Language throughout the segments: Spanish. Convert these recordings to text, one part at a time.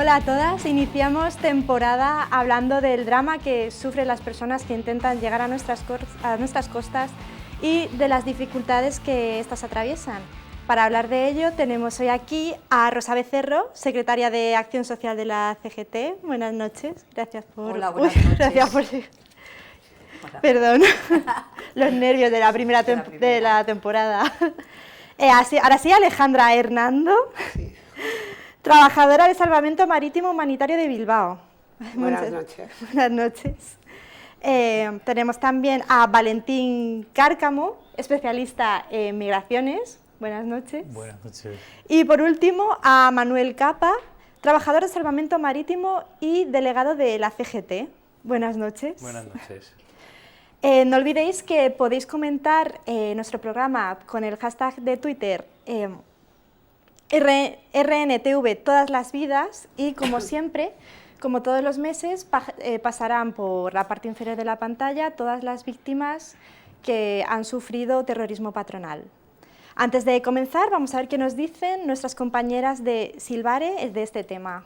Hola a todas, iniciamos temporada hablando del drama que sufren las personas que intentan llegar a nuestras costas y de las dificultades que éstas atraviesan. Para hablar de ello tenemos hoy aquí a Rosa Becerro, secretaria de Acción Social de la CGT. Buenas noches, gracias por... Hola, buenas noches. Gracias por... Hola. Perdón, los nervios de la primera de la temporada. Ahora sí, Alejandra Hernando. Sí. Trabajadora de Salvamento Marítimo Humanitario de Bilbao. Buenas noches. Buenas noches. Tenemos también a Valentín Cárcamo, especialista en migraciones. Buenas noches. Buenas noches. Y por último a Manuel Capa, trabajador de Salvamento Marítimo y delegado de la CGT. Buenas noches. Buenas noches. No olvidéis que podéis comentar nuestro programa con el hashtag de Twitter RNTV todas las vidas y, como siempre, como todos los meses, pasarán por la parte inferior de la pantalla todas las víctimas que han sufrido terrorismo patronal. Antes de comenzar, vamos a ver qué nos dicen nuestras compañeras de Silvare de este tema.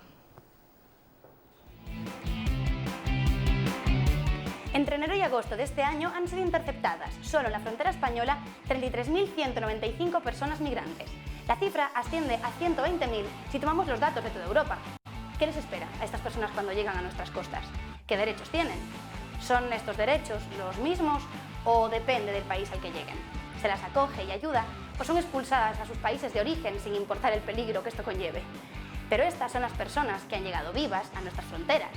Entre enero y agosto de este año han sido interceptadas, solo en la frontera española, 33.195 personas migrantes. La cifra asciende a 120.000 si tomamos los datos de toda Europa. ¿Qué les espera a estas personas cuando llegan a nuestras costas? ¿Qué derechos tienen? ¿Son estos derechos los mismos o depende del país al que lleguen? ¿Se las acoge y ayuda o son expulsadas a sus países de origen sin importar el peligro que esto conlleve? Pero estas son las personas que han llegado vivas a nuestras fronteras.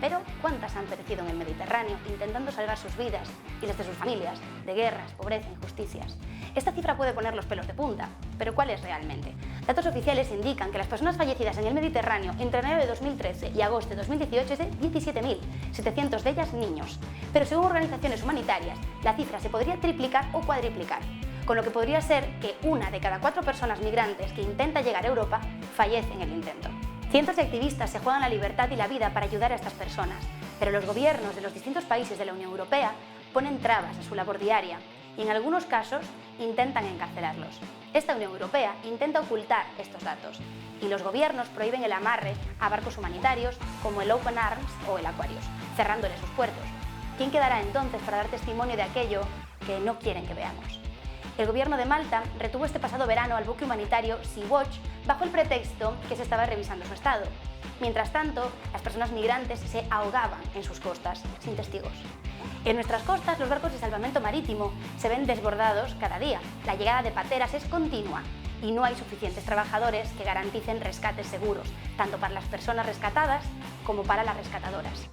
Pero, ¿cuántas han perecido en el Mediterráneo intentando salvar sus vidas y las de sus familias de guerras, pobreza e injusticias? Esta cifra puede poner los pelos de punta, pero ¿cuál es realmente? Datos oficiales indican que las personas fallecidas en el Mediterráneo entre enero de 2013 y agosto de 2018 es de 17.000, 700 de ellas niños. Pero según organizaciones humanitarias, la cifra se podría triplicar o cuadriplicar, con lo que podría ser que 1 de cada 4 personas migrantes que intenta llegar a Europa fallece en el intento. Cientos de activistas se juegan la libertad y la vida para ayudar a estas personas, pero los gobiernos de los distintos países de la Unión Europea ponen trabas a su labor diaria y en algunos casos intentan encarcelarlos. Esta Unión Europea intenta ocultar estos datos y los gobiernos prohíben el amarre a barcos humanitarios como el Open Arms o el Aquarius, cerrándoles sus puertos. ¿Quién quedará entonces para dar testimonio de aquello que no quieren que veamos? El gobierno de Malta retuvo este pasado verano al buque humanitario Sea-Watch bajo el pretexto que se estaba revisando su estado. Mientras tanto, las personas migrantes se ahogaban en sus costas, sin testigos. En nuestras costas, los barcos de salvamento marítimo se ven desbordados cada día. La llegada de pateras es continua y no hay suficientes trabajadores que garanticen rescates seguros, tanto para las personas rescatadas como para las rescatadoras.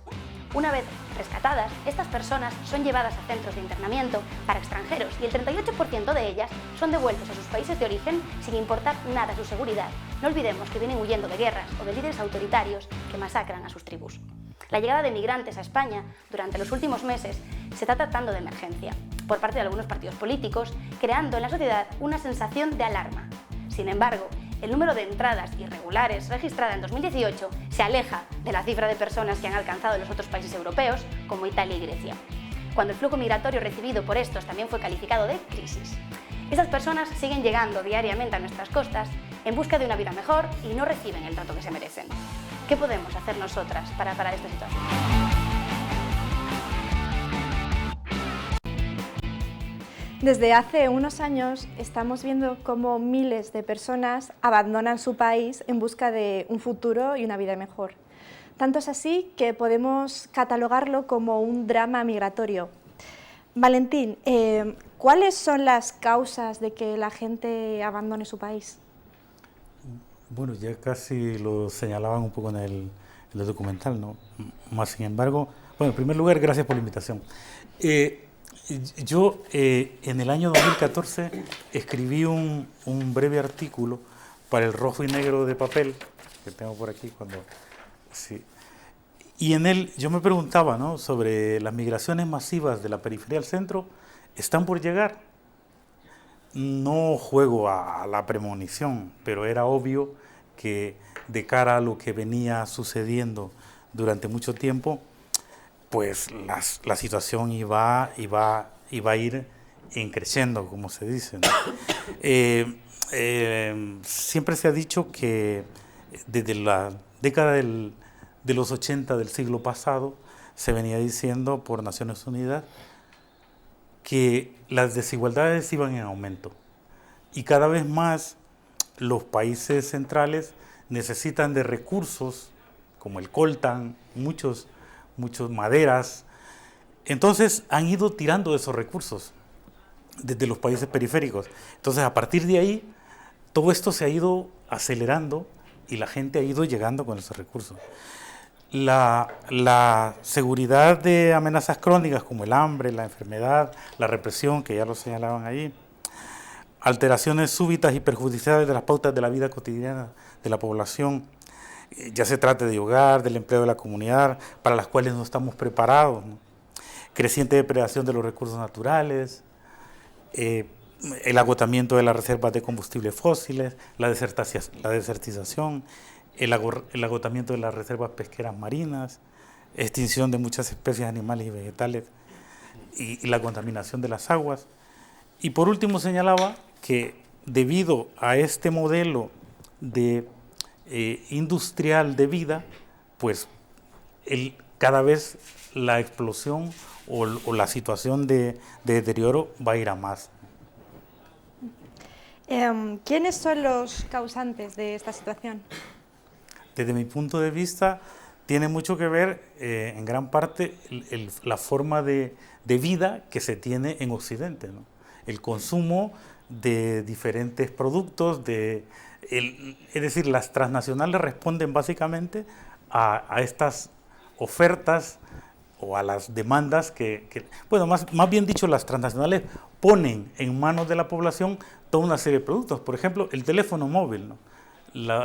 Una vez rescatadas, estas personas son llevadas a centros de internamiento para extranjeros y el 38% de ellas son devueltas a sus países de origen sin importar nada su seguridad. No olvidemos que vienen huyendo de guerras o de líderes autoritarios que masacran a sus tribus. La llegada de migrantes a España durante los últimos meses se está tratando de emergencia por parte de algunos partidos políticos, creando en la sociedad una sensación de alarma. Sin embargo, el número de entradas irregulares registrada en 2018 se aleja de la cifra de personas que han alcanzado los otros países europeos, como Italia y Grecia, cuando el flujo migratorio recibido por estos también fue calificado de crisis. Estas personas siguen llegando diariamente a nuestras costas en busca de una vida mejor y no reciben el trato que se merecen. ¿Qué podemos hacer nosotras para parar esta situación? Desde hace unos años estamos viendo cómo miles de personas abandonan su país en busca de un futuro y una vida mejor. Tanto es así que podemos catalogarlo como un drama migratorio. Valentín, ¿cuáles son las causas de que la gente abandone su país? Bueno, ya casi lo señalaban un poco en el documental, ¿no? Más sin embargo, bueno, en primer lugar, gracias por la invitación. Yo en el año 2014 escribí un breve artículo para el Rojo y Negro de Papel, que tengo por aquí, sí. Y en él yo me preguntaba, ¿no?, sobre las migraciones masivas de la periferia al centro, ¿están por llegar? No juego a la premonición, pero era obvio que de cara a lo que venía sucediendo durante mucho tiempo, pues la situación iba a ir creciendo, como se dice, ¿no? Siempre se ha dicho que desde década de los 80 del siglo pasado se venía diciendo por Naciones Unidas que las desigualdades iban en aumento y cada vez más los países centrales necesitan de recursos como el coltan, muchos maderas. Entonces han ido tirando de esos recursos desde los países periféricos. Entonces a partir de ahí todo esto se ha ido acelerando y la gente ha ido llegando con esos recursos. La seguridad de amenazas crónicas como el hambre, la enfermedad, la represión, que ya lo señalaban ahí, alteraciones súbitas y perjudiciales de las pautas de la vida cotidiana de la población, ya se trate de hogar, del empleo de la comunidad, para las cuales no estamos preparados, ¿no? Creciente depredación de los recursos naturales, el agotamiento de las reservas de combustibles fósiles, la desertización, el agotamiento de las reservas pesqueras marinas, extinción de muchas especies animales y vegetales y la contaminación de las aguas. Y por último señalaba que debido a este modelo de industrial de vida, pues cada vez la explosión o la situación de deterioro va a ir a más. ¿Quiénes son los causantes de esta situación? Desde mi punto de vista, tiene mucho que ver, en gran parte, la forma de vida que se tiene en Occidente, ¿no? El consumo de diferentes productos, es decir, las transnacionales responden básicamente a estas ofertas o a las demandas bueno, más bien dicho, las transnacionales ponen en manos de la población toda una serie de productos. Por ejemplo, el teléfono móvil, ¿no?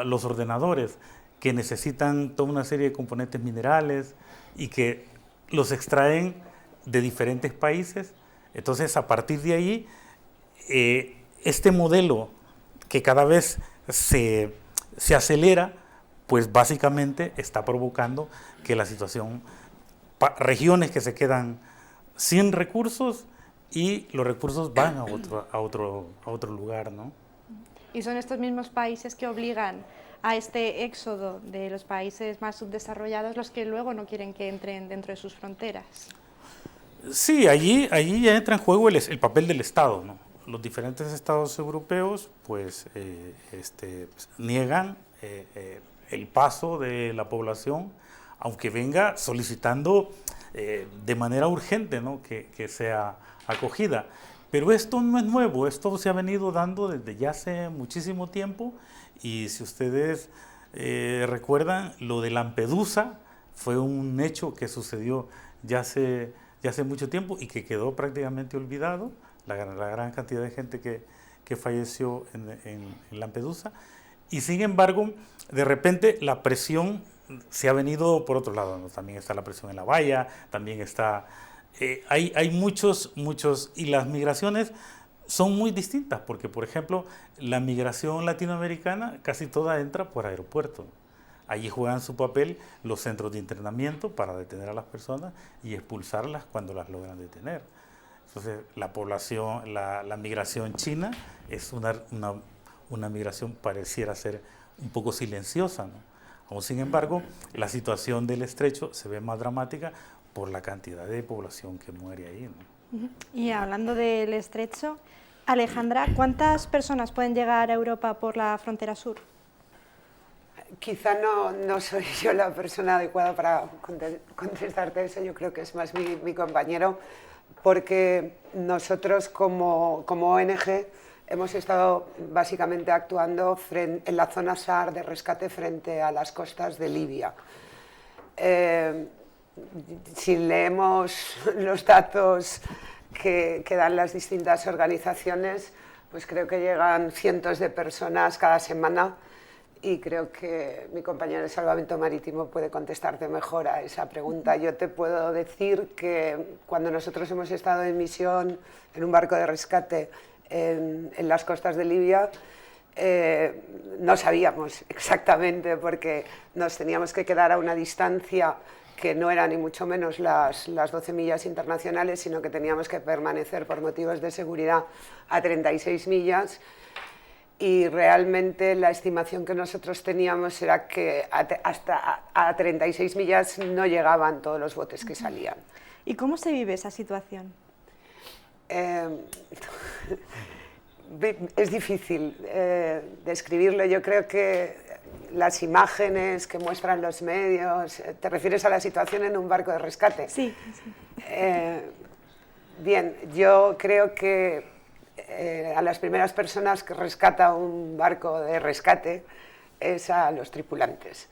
Los ordenadores, que necesitan toda una serie de componentes minerales y que los extraen de diferentes países. Entonces, a partir de ahí, este modelo que cada vez se acelera, pues básicamente está provocando que la situación, regiones que se quedan sin recursos y los recursos van a otro lugar, ¿no? Y son estos mismos países que obligan a este éxodo de los países más subdesarrollados los que luego no quieren que entren dentro de sus fronteras. Sí, allí ya entra en juego el papel del Estado, ¿no? Los diferentes estados europeos pues niegan el paso de la población, aunque venga solicitando de manera urgente, ¿no? que sea acogida. Pero esto no es nuevo, esto se ha venido dando desde ya hace muchísimo tiempo, y si ustedes recuerdan, lo de Lampedusa fue un hecho que sucedió ya hace mucho tiempo y que quedó prácticamente olvidado, la gran cantidad de gente que falleció en Lampedusa, y sin embargo, de repente la presión se ha venido por otro lado, ¿no? También está la presión en La Valla, también está... hay muchos, y las migraciones son muy distintas, porque por ejemplo, la migración latinoamericana casi toda entra por aeropuerto. Allí juegan su papel los centros de internamiento para detener a las personas y expulsarlas cuando las logran detener. Entonces, la migración china es una migración pareciera ser un poco silenciosa, ¿no? Aún sin embargo, la situación del estrecho se ve más dramática por la cantidad de población que muere ahí, ¿no? Y hablando del estrecho, Alejandra, ¿cuántas personas pueden llegar a Europa por la frontera sur? Quizá no soy yo la persona adecuada para contestarte eso, yo creo que es más mi compañero, porque nosotros como ONG hemos estado básicamente actuando en la zona SAR de rescate frente a las costas de Libia. Si leemos los datos que dan las distintas organizaciones, pues creo que llegan cientos de personas cada semana, y creo que mi compañero de Salvamento Marítimo puede contestarte mejor a esa pregunta. Yo te puedo decir que cuando nosotros hemos estado en misión en un barco de rescate en las costas de Libia, no sabíamos exactamente, porque nos teníamos que quedar a una distancia que no era ni mucho menos las 12 millas internacionales, sino que teníamos que permanecer por motivos de seguridad a 36 millas. y realmente la estimación que nosotros teníamos era que hasta a 36 millas no llegaban todos los botes que salían. ¿Y cómo se vive esa situación? Es difícil describirlo. Yo creo que las imágenes que muestran los medios... ¿Te refieres a la situación en un barco de rescate? Sí. Sí. Bien, yo creo que a las primeras personas que rescata un barco de rescate es a los tripulantes,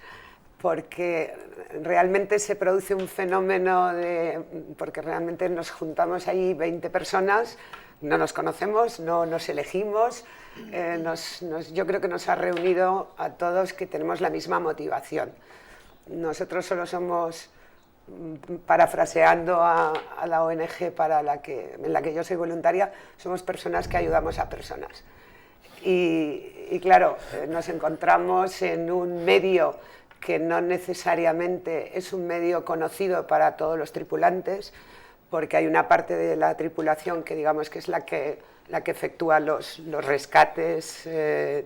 porque realmente se produce un fenómeno porque realmente nos juntamos ahí 20 personas, no nos conocemos, no nos elegimos, yo creo que nos ha reunido a todos que tenemos la misma motivación. Nosotros solo somos, parafraseando a la ONG en la que yo soy voluntaria, somos personas que ayudamos a personas. Y claro, nos encontramos en un medio que no necesariamente es un medio conocido para todos los tripulantes, porque hay una parte de la tripulación que digamos que es la que efectúa los rescates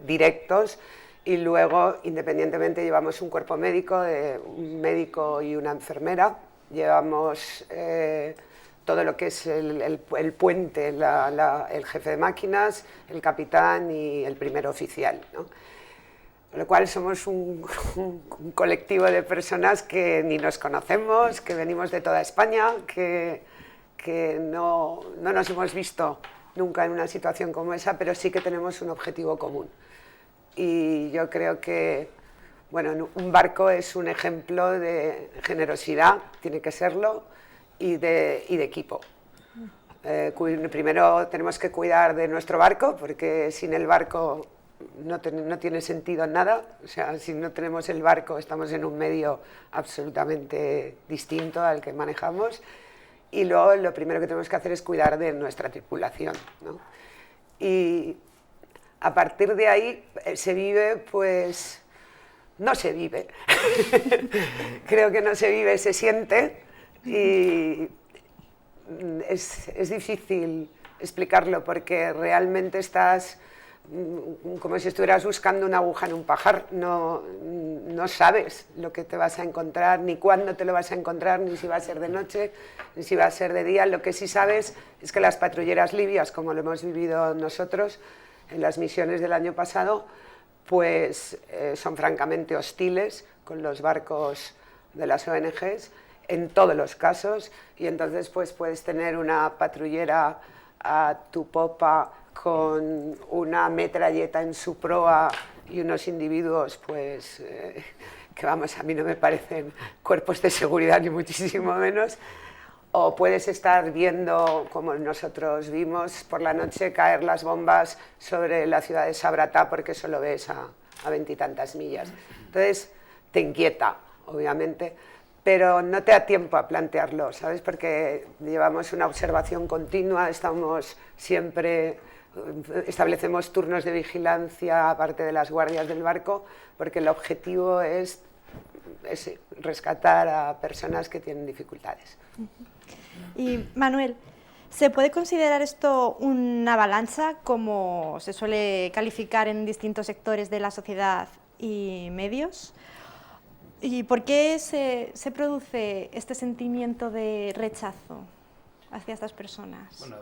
directos, y luego, independientemente, llevamos un cuerpo médico, un médico y una enfermera, llevamos todo lo que es el puente, el jefe de máquinas, el capitán y el primer oficial, ¿no? Con lo cual somos un colectivo de personas que ni nos conocemos, que venimos de toda España, que no nos hemos visto nunca en una situación como esa, pero sí que tenemos un objetivo común. Y yo creo que, bueno, un barco es un ejemplo de generosidad, tiene que serlo, y de equipo. Primero tenemos que cuidar de nuestro barco, porque sin el barco no tiene sentido nada. O sea, si no tenemos el barco estamos en un medio absolutamente distinto al que manejamos. Y luego lo primero que tenemos que hacer es cuidar de nuestra tripulación, ¿no? Y a partir de ahí se vive, pues, no se vive. Creo que no se vive, se siente, y es difícil explicarlo porque realmente estás como si estuvieras buscando una aguja en un pajar. No sabes lo que te vas a encontrar, ni cuándo te lo vas a encontrar, ni si va a ser de noche, ni si va a ser de día. Lo que sí sabes es que las patrulleras libias, como lo hemos vivido nosotros en las misiones del año pasado, pues son francamente hostiles con los barcos de las ONGs en todos los casos, y entonces pues puedes tener una patrullera a tu popa con una metralleta en su proa y unos individuos pues que vamos, a mí no me parecen cuerpos de seguridad ni muchísimo menos. O puedes estar viendo, como nosotros vimos por la noche, caer las bombas sobre la ciudad de Sabratá, porque eso lo ves a 20 y tantas millas. Entonces te inquieta, obviamente, pero no te da tiempo a plantearlo, ¿sabes? Porque llevamos una observación continua, estamos siempre, establecemos turnos de vigilancia aparte de las guardias del barco, porque el objetivo es rescatar a personas que tienen dificultades. Y Manuel, ¿se puede considerar esto una avalancha, como se suele calificar en distintos sectores de la sociedad y medios? ¿Y por qué se produce este sentimiento de rechazo hacia estas personas? Bueno,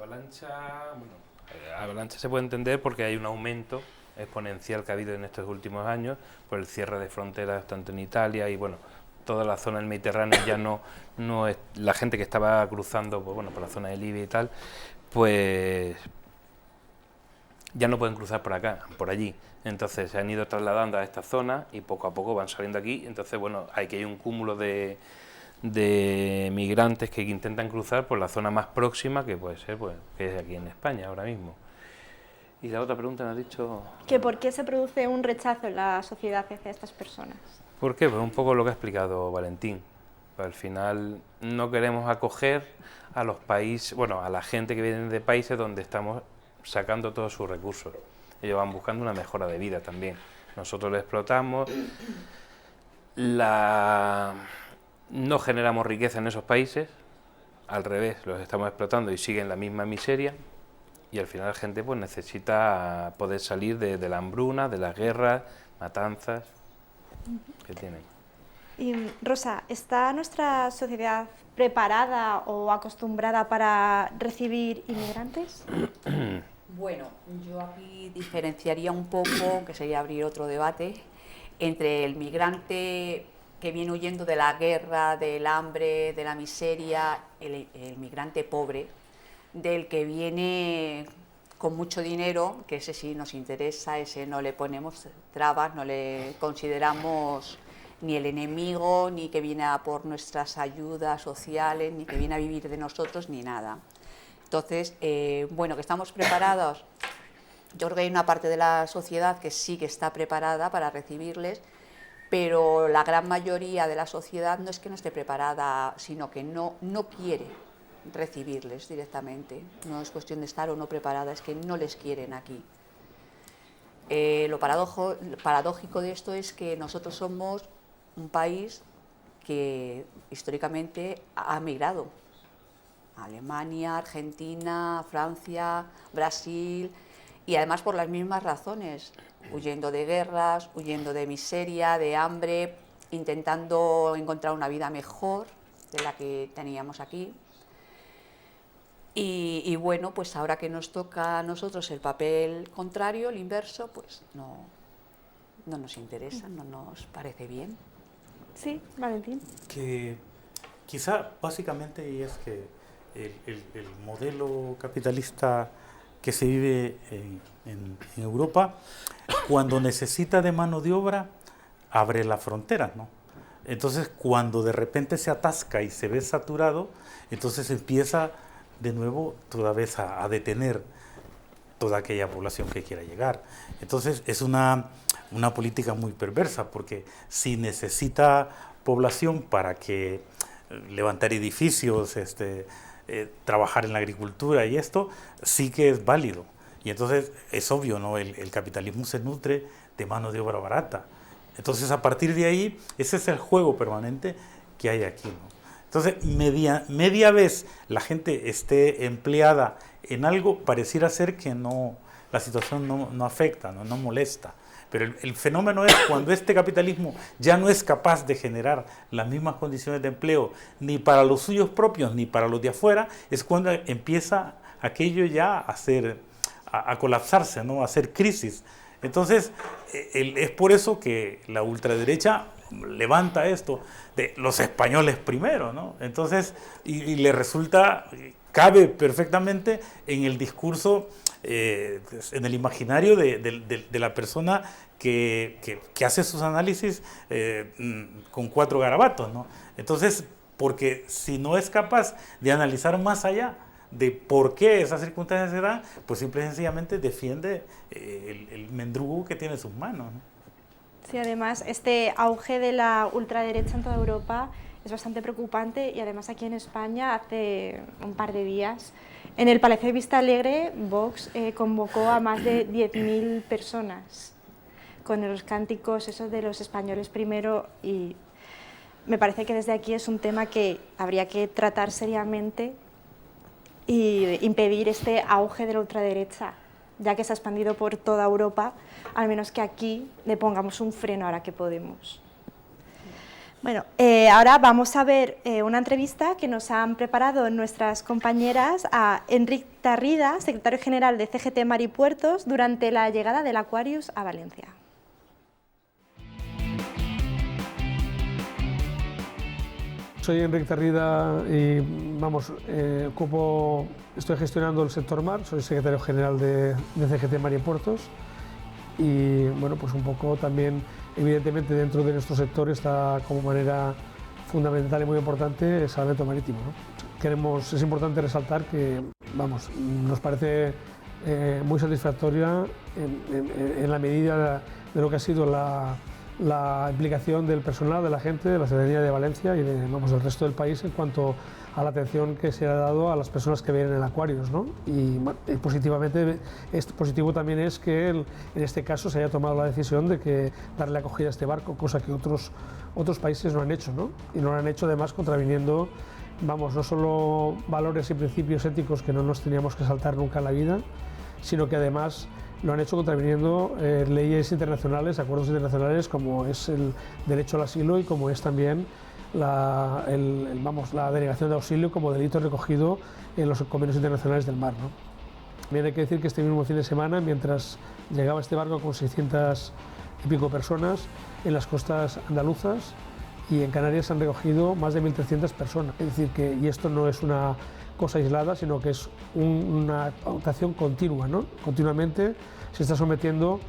avalancha se puede entender porque hay un aumento exponencial que ha habido en estos últimos años por el cierre de fronteras tanto en Italia y bueno, toda la zona del Mediterráneo ya no es la gente que estaba cruzando pues, bueno, por la zona de Libia y tal, pues ya no pueden cruzar por acá, por allí. Entonces se han ido trasladando a esta zona y poco a poco van saliendo aquí. Entonces, bueno, hay un cúmulo de migrantes que intentan cruzar por la zona más próxima, que puede ser, pues, que es aquí en España ahora mismo. Y la otra pregunta me has dicho... ¿Por qué se produce un rechazo en la sociedad hacia estas personas? ¿Por qué? Pues un poco lo que ha explicado Valentín. Al final no queremos acoger a los países, bueno, a la gente que viene de países donde estamos sacando todos sus recursos. Ellos van buscando una mejora de vida también. Nosotros les explotamos, no generamos riqueza en esos países, al revés, los estamos explotando y siguen la misma miseria. y al final la gente pues necesita poder salir de la hambruna, de las guerras, matanzas que tienen. Y Rosa, ¿está nuestra sociedad preparada o acostumbrada para recibir inmigrantes? Bueno, yo aquí diferenciaría un poco, que sería abrir otro debate, entre el migrante que viene huyendo de la guerra, del hambre, de la miseria, el migrante pobre, del que viene con mucho dinero, que ese sí nos interesa, ese no le ponemos trabas, no le consideramos ni el enemigo, ni que viene a por nuestras ayudas sociales, ni que viene a vivir de nosotros, ni nada. Entonces, bueno, que estamos preparados, yo creo que hay una parte de la sociedad que sí que está preparada para recibirles, pero la gran mayoría de la sociedad no es que no esté preparada, sino que no quiere recibirles directamente. No es cuestión de estar o no preparada, es que no les quieren aquí. Lo paradójico de esto es que nosotros somos un país que históricamente ha migrado. Alemania, Argentina, Francia, Brasil, y además por las mismas razones, huyendo de guerras, huyendo de miseria, de hambre, intentando encontrar una vida mejor de la que teníamos aquí. Y bueno, pues ahora que nos toca a nosotros el papel contrario, el inverso, pues no nos interesa, no nos parece bien. Sí, Valentín. Que quizá básicamente y es que el modelo capitalista que se vive en Europa, cuando necesita de mano de obra, abre las fronteras, ¿no? Entonces, cuando de repente se atasca y se ve saturado, entonces empieza de nuevo toda vez a detener toda aquella población que quiera llegar. Entonces, es una política muy perversa, porque si necesita población para que levantar edificios, trabajar en la agricultura y esto, sí que es válido. Y entonces es obvio, ¿no? El capitalismo se nutre de mano de obra barata. Entonces, a partir de ahí, ese es el juego permanente que hay aquí, ¿no? Entonces, media vez la gente esté empleada en algo, pareciera ser que no, la situación no afecta, no molesta. Pero el fenómeno es cuando este capitalismo ya no es capaz de generar las mismas condiciones de empleo ni para los suyos propios ni para los de afuera, es cuando empieza aquello ya a colapsarse, ¿no? A hacer crisis. Entonces, es por eso que la ultraderecha levanta esto de los españoles primero, ¿no? Entonces, y le resulta, cabe perfectamente en el discurso, en el imaginario de la persona que hace sus análisis con 4 garabatos, ¿no? Entonces, porque si no es capaz de analizar más allá de por qué esas circunstancias se dan, pues simple y sencillamente defiende el mendrugo que tiene en sus manos, ¿no? Sí, además, este auge de la ultraderecha en toda Europa es bastante preocupante y además aquí en España hace un par de días en el Palacio de Vista Alegre Vox convocó a más de 10.000 personas con los cánticos esos de los españoles primero, y me parece que desde aquí es un tema que habría que tratar seriamente y impedir este auge de la ultraderecha, ya que se ha expandido por toda Europa, al menos que aquí le pongamos un freno ahora que podemos. Bueno, ahora vamos a ver una entrevista que nos han preparado nuestras compañeras a Enric Tarrida, secretario general de CGT Mar y Puertos, durante la llegada del Aquarius a Valencia. Soy Enric Tarrida y estoy gestionando el sector mar, soy secretario general de CGT Mar y Puertos y bueno, pues un poco también, evidentemente dentro de nuestro sector está como manera fundamental y muy importante el salvamento marítimo, ¿no? Es importante resaltar que, nos parece muy satisfactoria en la medida de lo que ha sido la implicación del personal, de la gente, de la ciudadanía de Valencia y del resto del país en cuanto a la atención que se ha dado a las personas que vienen en Aquarius, ¿no? Y positivo también es que en este caso se haya tomado la decisión de darle acogida a este barco, cosa que otros países no han hecho, ¿no? Y no lo han hecho además contraviniendo, no solo valores y principios éticos que no nos teníamos que saltar nunca en la vida, sino que además lo han hecho contraviniendo leyes internacionales, acuerdos internacionales, como es el derecho al asilo y como es también la denegación de auxilio como delito recogido en los convenios internacionales del mar, ¿no? También hay que decir que este mismo fin de semana, mientras llegaba este barco con 600 y pico personas en las costas andaluzas, y en Canarias se han recogido más de 1.300 personas. Es decir, y esto no es una cosa aislada, sino que es una actuación continua, ¿no? Continuamente se está sometiendo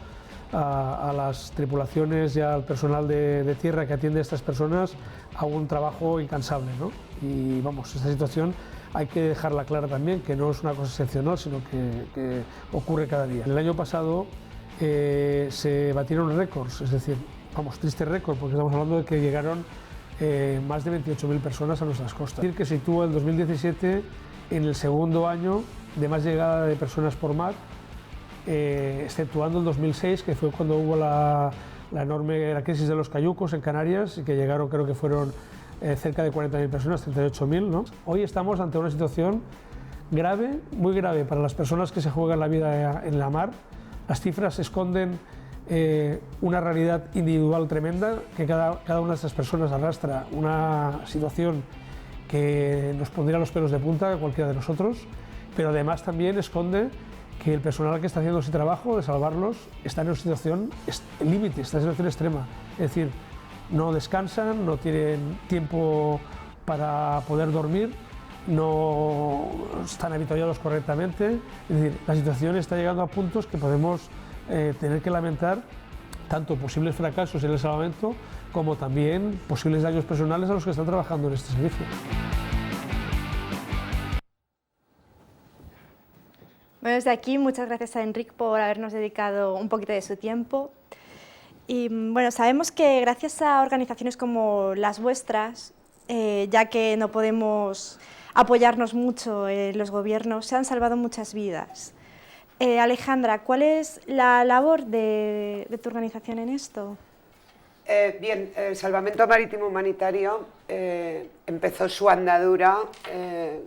a las tripulaciones y al personal de tierra que atiende a estas personas a un trabajo incansable, ¿no? Y vamos, esta situación hay que dejarla clara también, que no es una cosa excepcional, sino que ocurre cada día. El año pasado se batieron récords, es decir, vamos, triste récord, porque estamos hablando de que llegaron más de 28.000 personas a nuestras costas. Es decir, que se sitúa el 2017 en el segundo año de más llegada de personas por mar, exceptuando el 2006, que fue cuando hubo la enorme crisis de los cayucos en Canarias, y que llegaron, creo que fueron cerca de 40.000 personas, 38.000, ¿no? Hoy estamos ante una situación grave, muy grave para las personas que se juegan la vida en la mar. Las cifras esconden una realidad individual tremenda, que cada una de estas personas arrastra una situación que nos pondría los pelos de punta a cualquiera de nosotros, pero además también esconde que el personal que está haciendo ese trabajo de salvarlos está en una situación límite, está en una situación extrema. Es decir, no descansan, no tienen tiempo para poder dormir, no están habituados correctamente. Es decir, la situación está llegando a puntos que podemos tener que lamentar tanto posibles fracasos en el salvamento como también posibles daños personales a los que están trabajando en este servicio. Bueno, desde aquí muchas gracias a Enric por habernos dedicado un poquito de su tiempo. Y bueno, sabemos que gracias a organizaciones como las vuestras, ya que no podemos apoyarnos mucho en los gobiernos, se han salvado muchas vidas. Alejandra, ¿cuál es la labor de tu organización en esto? Bien, el Salvamento Marítimo Humanitario empezó su andadura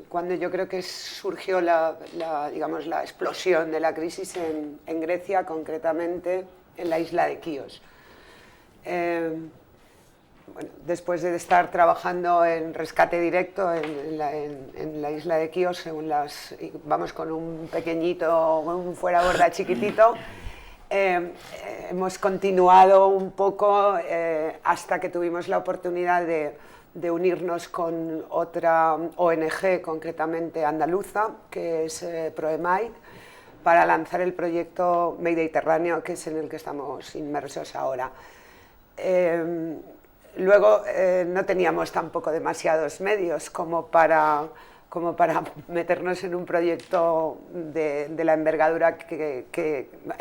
cuando yo creo que surgió digamos, la explosión de la crisis en Grecia, concretamente en la isla de Quíos. Bueno, después de estar trabajando en rescate directo en la isla de Quíos, vamos con un pequeñito, un fuera borda chiquitito, hemos continuado un poco hasta que tuvimos la oportunidad de unirnos con otra ONG, concretamente andaluza, que es Proemaid, para lanzar el proyecto Mediterráneo, que es en el que estamos inmersos ahora. Luego no teníamos tampoco demasiados medios como para meternos en un proyecto de la envergadura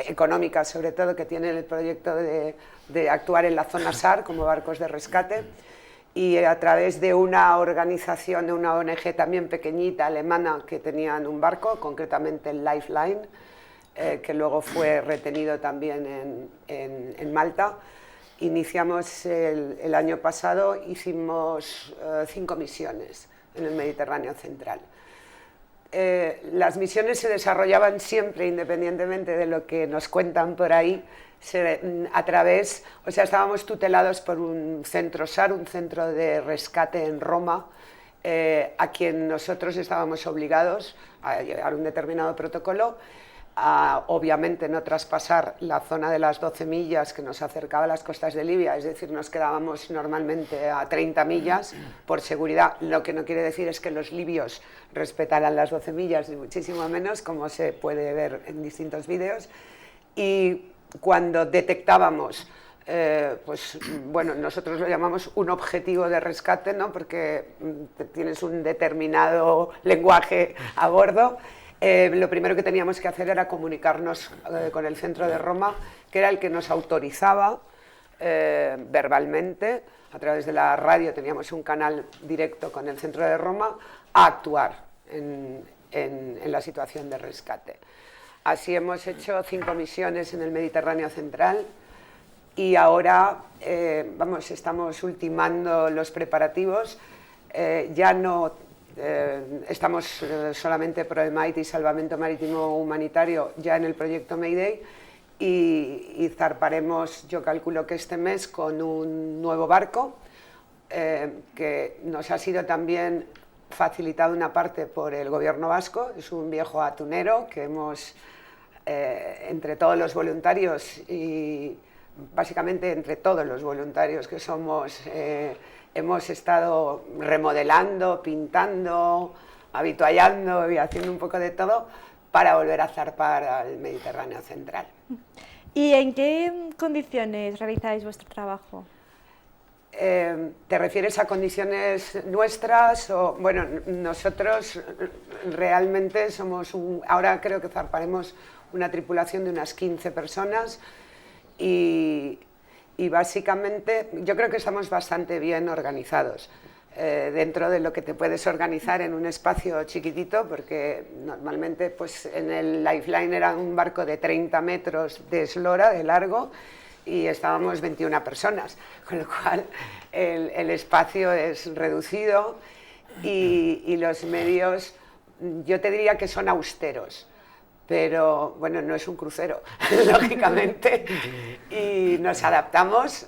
económica, sobre todo, que tiene el proyecto de actuar en la zona SAR como barcos de rescate, y a través de una organización, de una ONG también pequeñita, alemana, que tenían un barco, concretamente el Lifeline, que luego fue retenido también en Malta. Iniciamos el año pasado, hicimos 5 misiones en el Mediterráneo central. Las misiones se desarrollaban siempre, independientemente de lo que nos cuentan por ahí, estábamos tutelados por un centro SAR, un centro de rescate en Roma, a quien nosotros estábamos obligados a llevar un determinado protocolo, obviamente no traspasar la zona de las 12 millas que nos acercaba a las costas de Libia, es decir, nos quedábamos normalmente a 30 millas por seguridad, lo que no quiere decir es que los libios respetaran las 12 millas, ni muchísimo menos, como se puede ver en distintos vídeos. Y cuando detectábamos, pues bueno, nosotros lo llamamos un objetivo de rescate, ¿no? Porque tienes un determinado lenguaje a bordo. Lo primero que teníamos que hacer era comunicarnos con el centro de Roma, que era el que nos autorizaba verbalmente, a través de la radio teníamos un canal directo con el centro de Roma, a actuar en la situación de rescate. Así hemos hecho 5 misiones en el Mediterráneo central y ahora estamos ultimando los preparativos, ya no Estamos solamente ProEMAIT y Salvamento Marítimo Humanitario ya en el proyecto Mayday y zarparemos, yo calculo que este mes, con un nuevo barco que nos ha sido también facilitado una parte por el gobierno vasco. Es un viejo atunero que hemos, entre todos los voluntarios y básicamente entre todos los voluntarios que somos, hemos estado remodelando, pintando, habituallando y haciendo un poco de todo para volver a zarpar al Mediterráneo central. ¿Y en qué condiciones realizáis vuestro trabajo? ¿Te refieres a condiciones nuestras? O, bueno, nosotros realmente somos ahora creo que zarparemos una tripulación de unas 15 personas y básicamente yo creo que estamos bastante bien organizados dentro de lo que te puedes organizar en un espacio chiquitito, porque normalmente pues, en el Lifeline era un barco de 30 metros de eslora, de largo, y estábamos 21 personas, con lo cual el espacio es reducido y los medios, yo te diría que son austeros, pero bueno, no es un crucero, lógicamente, y nos adaptamos,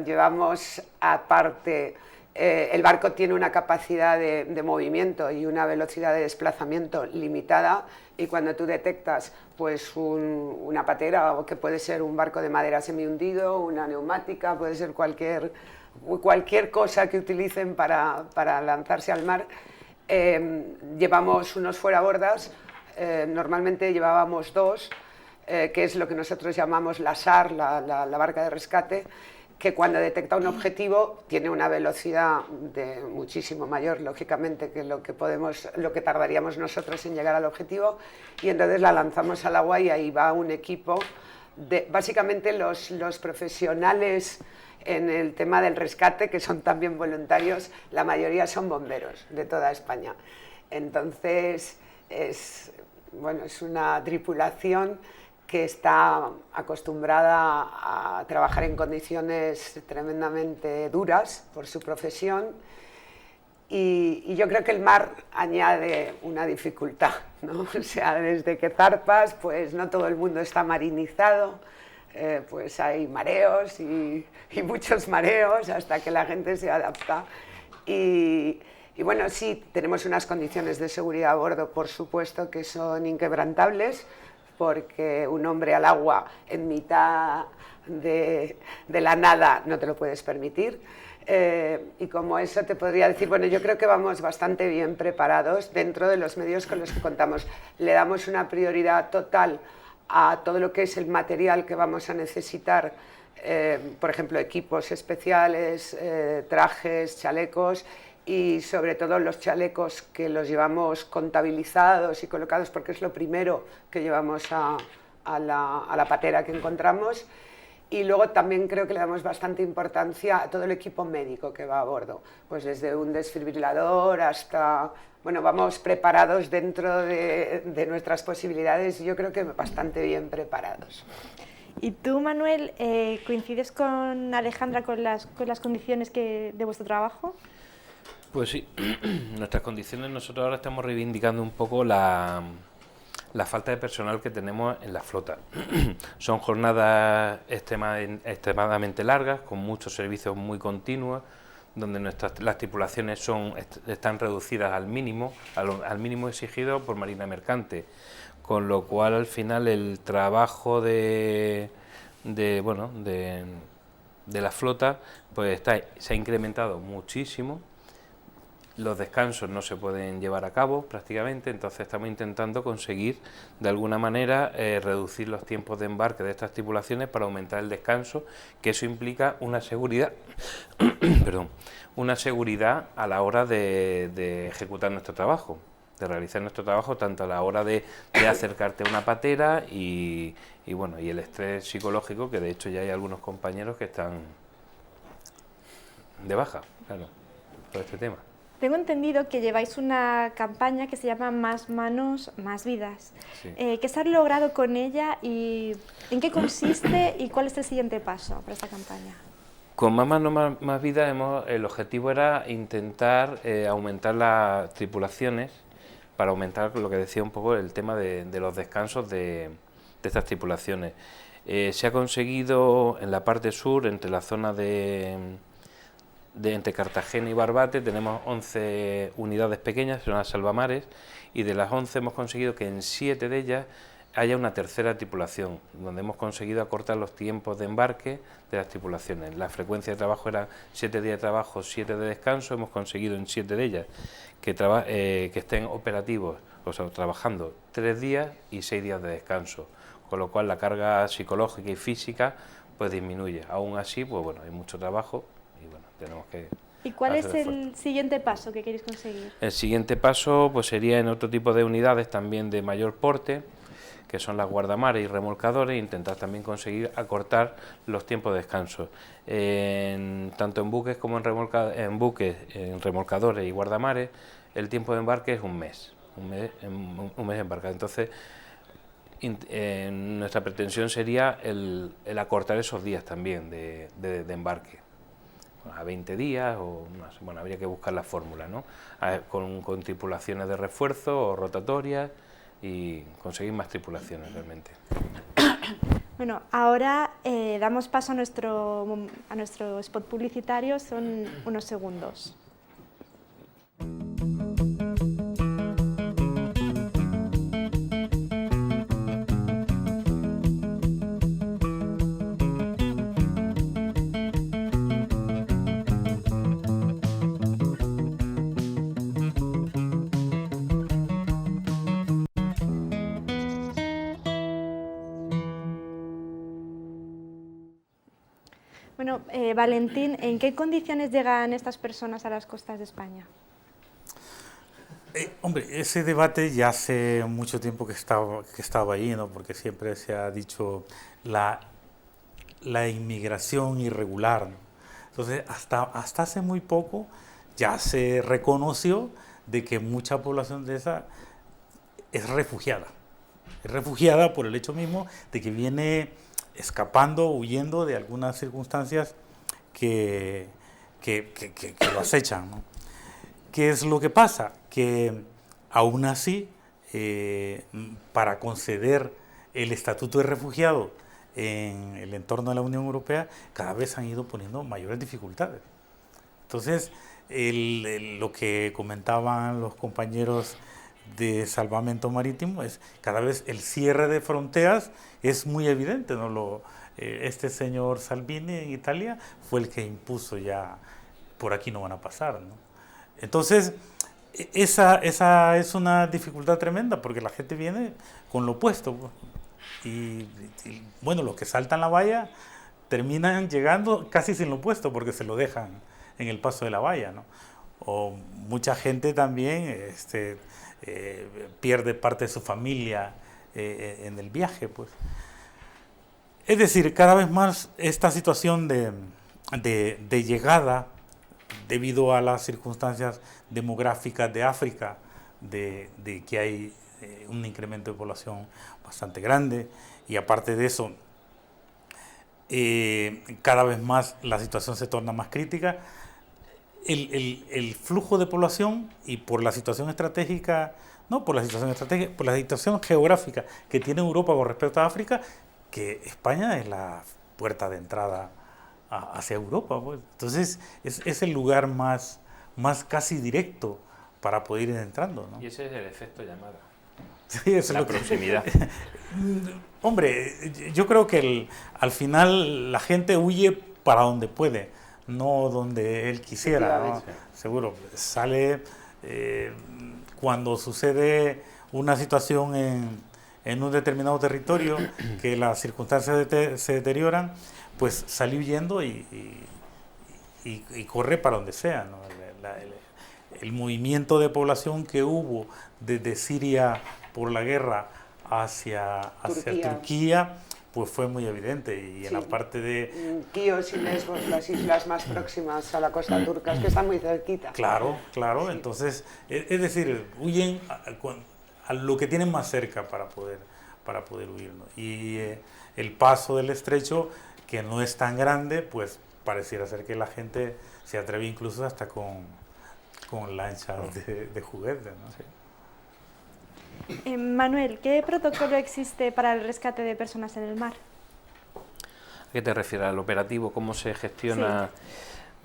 llevamos aparte, el barco tiene una capacidad de movimiento y una velocidad de desplazamiento limitada, y cuando tú detectas pues una patera, o que puede ser un barco de madera semihundido, una neumática, puede ser cualquier cosa que utilicen para lanzarse al mar, llevamos unos fuerabordas, normalmente llevábamos 2, que es lo que nosotros llamamos la SAR, la barca de rescate, que cuando detecta un objetivo tiene una velocidad muchísimo mayor, lógicamente, que lo que tardaríamos nosotros en llegar al objetivo, y entonces la lanzamos al agua y ahí va un equipo básicamente los profesionales en el tema del rescate, que son también voluntarios, la mayoría son bomberos de toda España. Entonces es una tripulación que está acostumbrada a trabajar en condiciones tremendamente duras por su profesión, y yo creo que el mar añade una dificultad, ¿no? O sea, desde que zarpas, pues no todo el mundo está marinizado, pues hay mareos y muchos mareos hasta que la gente se adapta. Y bueno, sí, tenemos unas condiciones de seguridad a bordo, por supuesto, que son inquebrantables, porque un hombre al agua en mitad de la nada no te lo puedes permitir. Y como eso te podría decir, bueno, yo creo que vamos bastante bien preparados dentro de los medios con los que contamos. Le damos una prioridad total a todo lo que es el material que vamos a necesitar, por ejemplo, equipos especiales, trajes, chalecos, y sobre todo los chalecos que los llevamos contabilizados y colocados, porque es lo primero que llevamos a la patera que encontramos. Y luego también creo que le damos bastante importancia a todo el equipo médico que va a bordo, pues desde un desfibrilador hasta... Bueno, vamos preparados dentro de nuestras posibilidades, y yo creo que bastante bien preparados. ¿Y tú, Manuel, coincides con Alejandra con las condiciones de vuestro trabajo? Pues sí, nuestras condiciones, nosotros ahora estamos reivindicando un poco la falta de personal que tenemos en la flota. Son jornadas extremadamente largas, con muchos servicios muy continuos, donde las tripulaciones están reducidas al mínimo exigido por Marina Mercante, con lo cual al final el trabajo de la flota pues se ha incrementado muchísimo. Los descansos no se pueden llevar a cabo prácticamente, entonces estamos intentando conseguir de alguna manera reducir los tiempos de embarque de estas tripulaciones para aumentar el descanso, que eso implica una seguridad una seguridad a la hora de ejecutar nuestro trabajo, de realizar nuestro trabajo, tanto a la hora de acercarte a una patera y el estrés psicológico, que de hecho ya hay algunos compañeros que están de baja, claro, por este tema. Tengo entendido que lleváis una campaña que se llama Más manos, más vidas. Sí. ¿Qué se ha logrado con ella y en qué consiste y cuál es el siguiente paso para esta campaña? Con Más Mano Más Vida el objetivo era intentar aumentar las tripulaciones, para aumentar lo que decía un poco el tema de los descansos de estas tripulaciones. Se ha conseguido en la parte sur, entre la zona entre Cartagena y Barbate, tenemos 11 unidades pequeñas, son las salvamares, y de las 11 hemos conseguido que en 7 de ellas haya una tercera tripulación, donde hemos conseguido acortar los tiempos de embarque de las tripulaciones. La frecuencia de trabajo era 7 días de trabajo, 7 de descanso. Hemos conseguido en 7 de ellas que estén operativos, o sea, trabajando 3 días y 6 días de descanso, con lo cual la carga psicológica y física pues disminuye. Aún así, pues bueno, hay mucho trabajo y bueno, tenemos que... ¿Y cuál es el siguiente paso que queréis conseguir? El siguiente paso pues sería en otro tipo de unidades también de mayor porte, que son las guardamares y remolcadores, e intentar también conseguir acortar los tiempos de descanso. Tanto en buques como en remolcadores y guardamares, el tiempo de embarque es un mes embarcado. Entonces, nuestra pretensión sería el acortar esos días también de embarque, a 20 días o más. Bueno, habría que buscar la fórmula, ¿no? Con tripulaciones de refuerzo o rotatorias, y conseguir más tripulaciones realmente. Bueno, ahora damos paso a nuestro spot publicitario, son unos segundos. Bueno, Valentín, ¿en qué condiciones llegan estas personas a las costas de España? Hombre, ese debate ya hace mucho tiempo que estaba ahí, ¿no? Porque siempre se ha dicho la inmigración irregular, ¿no? Entonces, hasta hace muy poco ya se reconoció de que mucha población de esa es refugiada. Es refugiada por el hecho mismo de que viene escapando, huyendo de algunas circunstancias que lo acechan, ¿no? ¿Qué es lo que pasa? Que aún así, para conceder el estatuto de refugiado en el entorno de la Unión Europea, cada vez han ido poniendo mayores dificultades. Entonces, lo que comentaban los compañeros de Salvamento Marítimo es cada vez el cierre de fronteras es muy evidente, ¿no? Este señor Salvini en Italia fue el que impuso ya, por aquí no van a pasar, ¿no? Entonces, esa es una dificultad tremenda, porque la gente viene con lo opuesto, pues. Y bueno, los que saltan la valla terminan llegando casi sin lo opuesto, porque se lo dejan en el paso de la valla, ¿no? O mucha gente también pierde parte de su familia en el viaje, pues. Es decir, cada vez más esta situación de llegada, debido a las circunstancias demográficas de África, de que hay un incremento de población bastante grande, y aparte de eso, cada vez más la situación se torna más crítica. El flujo de población, y por la situación estratégica, no por la situación estratégica, por la situación geográfica que tiene Europa con respecto a África, que España es la puerta de entrada hacia Europa, pues. Entonces es el lugar más casi directo para poder ir entrando, ¿no? Y ese es el efecto llamada. Sí, eso la es proximidad. Hombre, yo creo que al final la gente huye para donde puede, no donde él quisiera, ¿no? Seguro, sale cuando sucede una situación en un determinado territorio, que las circunstancias se deterioran, pues sale huyendo y corre para donde sea, ¿no? El movimiento de población que hubo desde Siria por la guerra hacia Turquía, pues fue muy evidente. Y en la parte de Quíos y Lesbos, las islas más próximas a la costa turca, es que están muy cerquita. Claro, Sí. entonces, es decir, huyen a lo que tienen más cerca para poder huir, ¿no? Y el paso del estrecho, que no es tan grande, pues pareciera ser que la gente se atreve incluso hasta con lanchas de juguete, ¿no? Sí. Manuel, ¿qué protocolo existe para el rescate de personas en el mar? ¿A qué te refieres? ¿Al operativo? ¿Cómo se gestiona? Sí.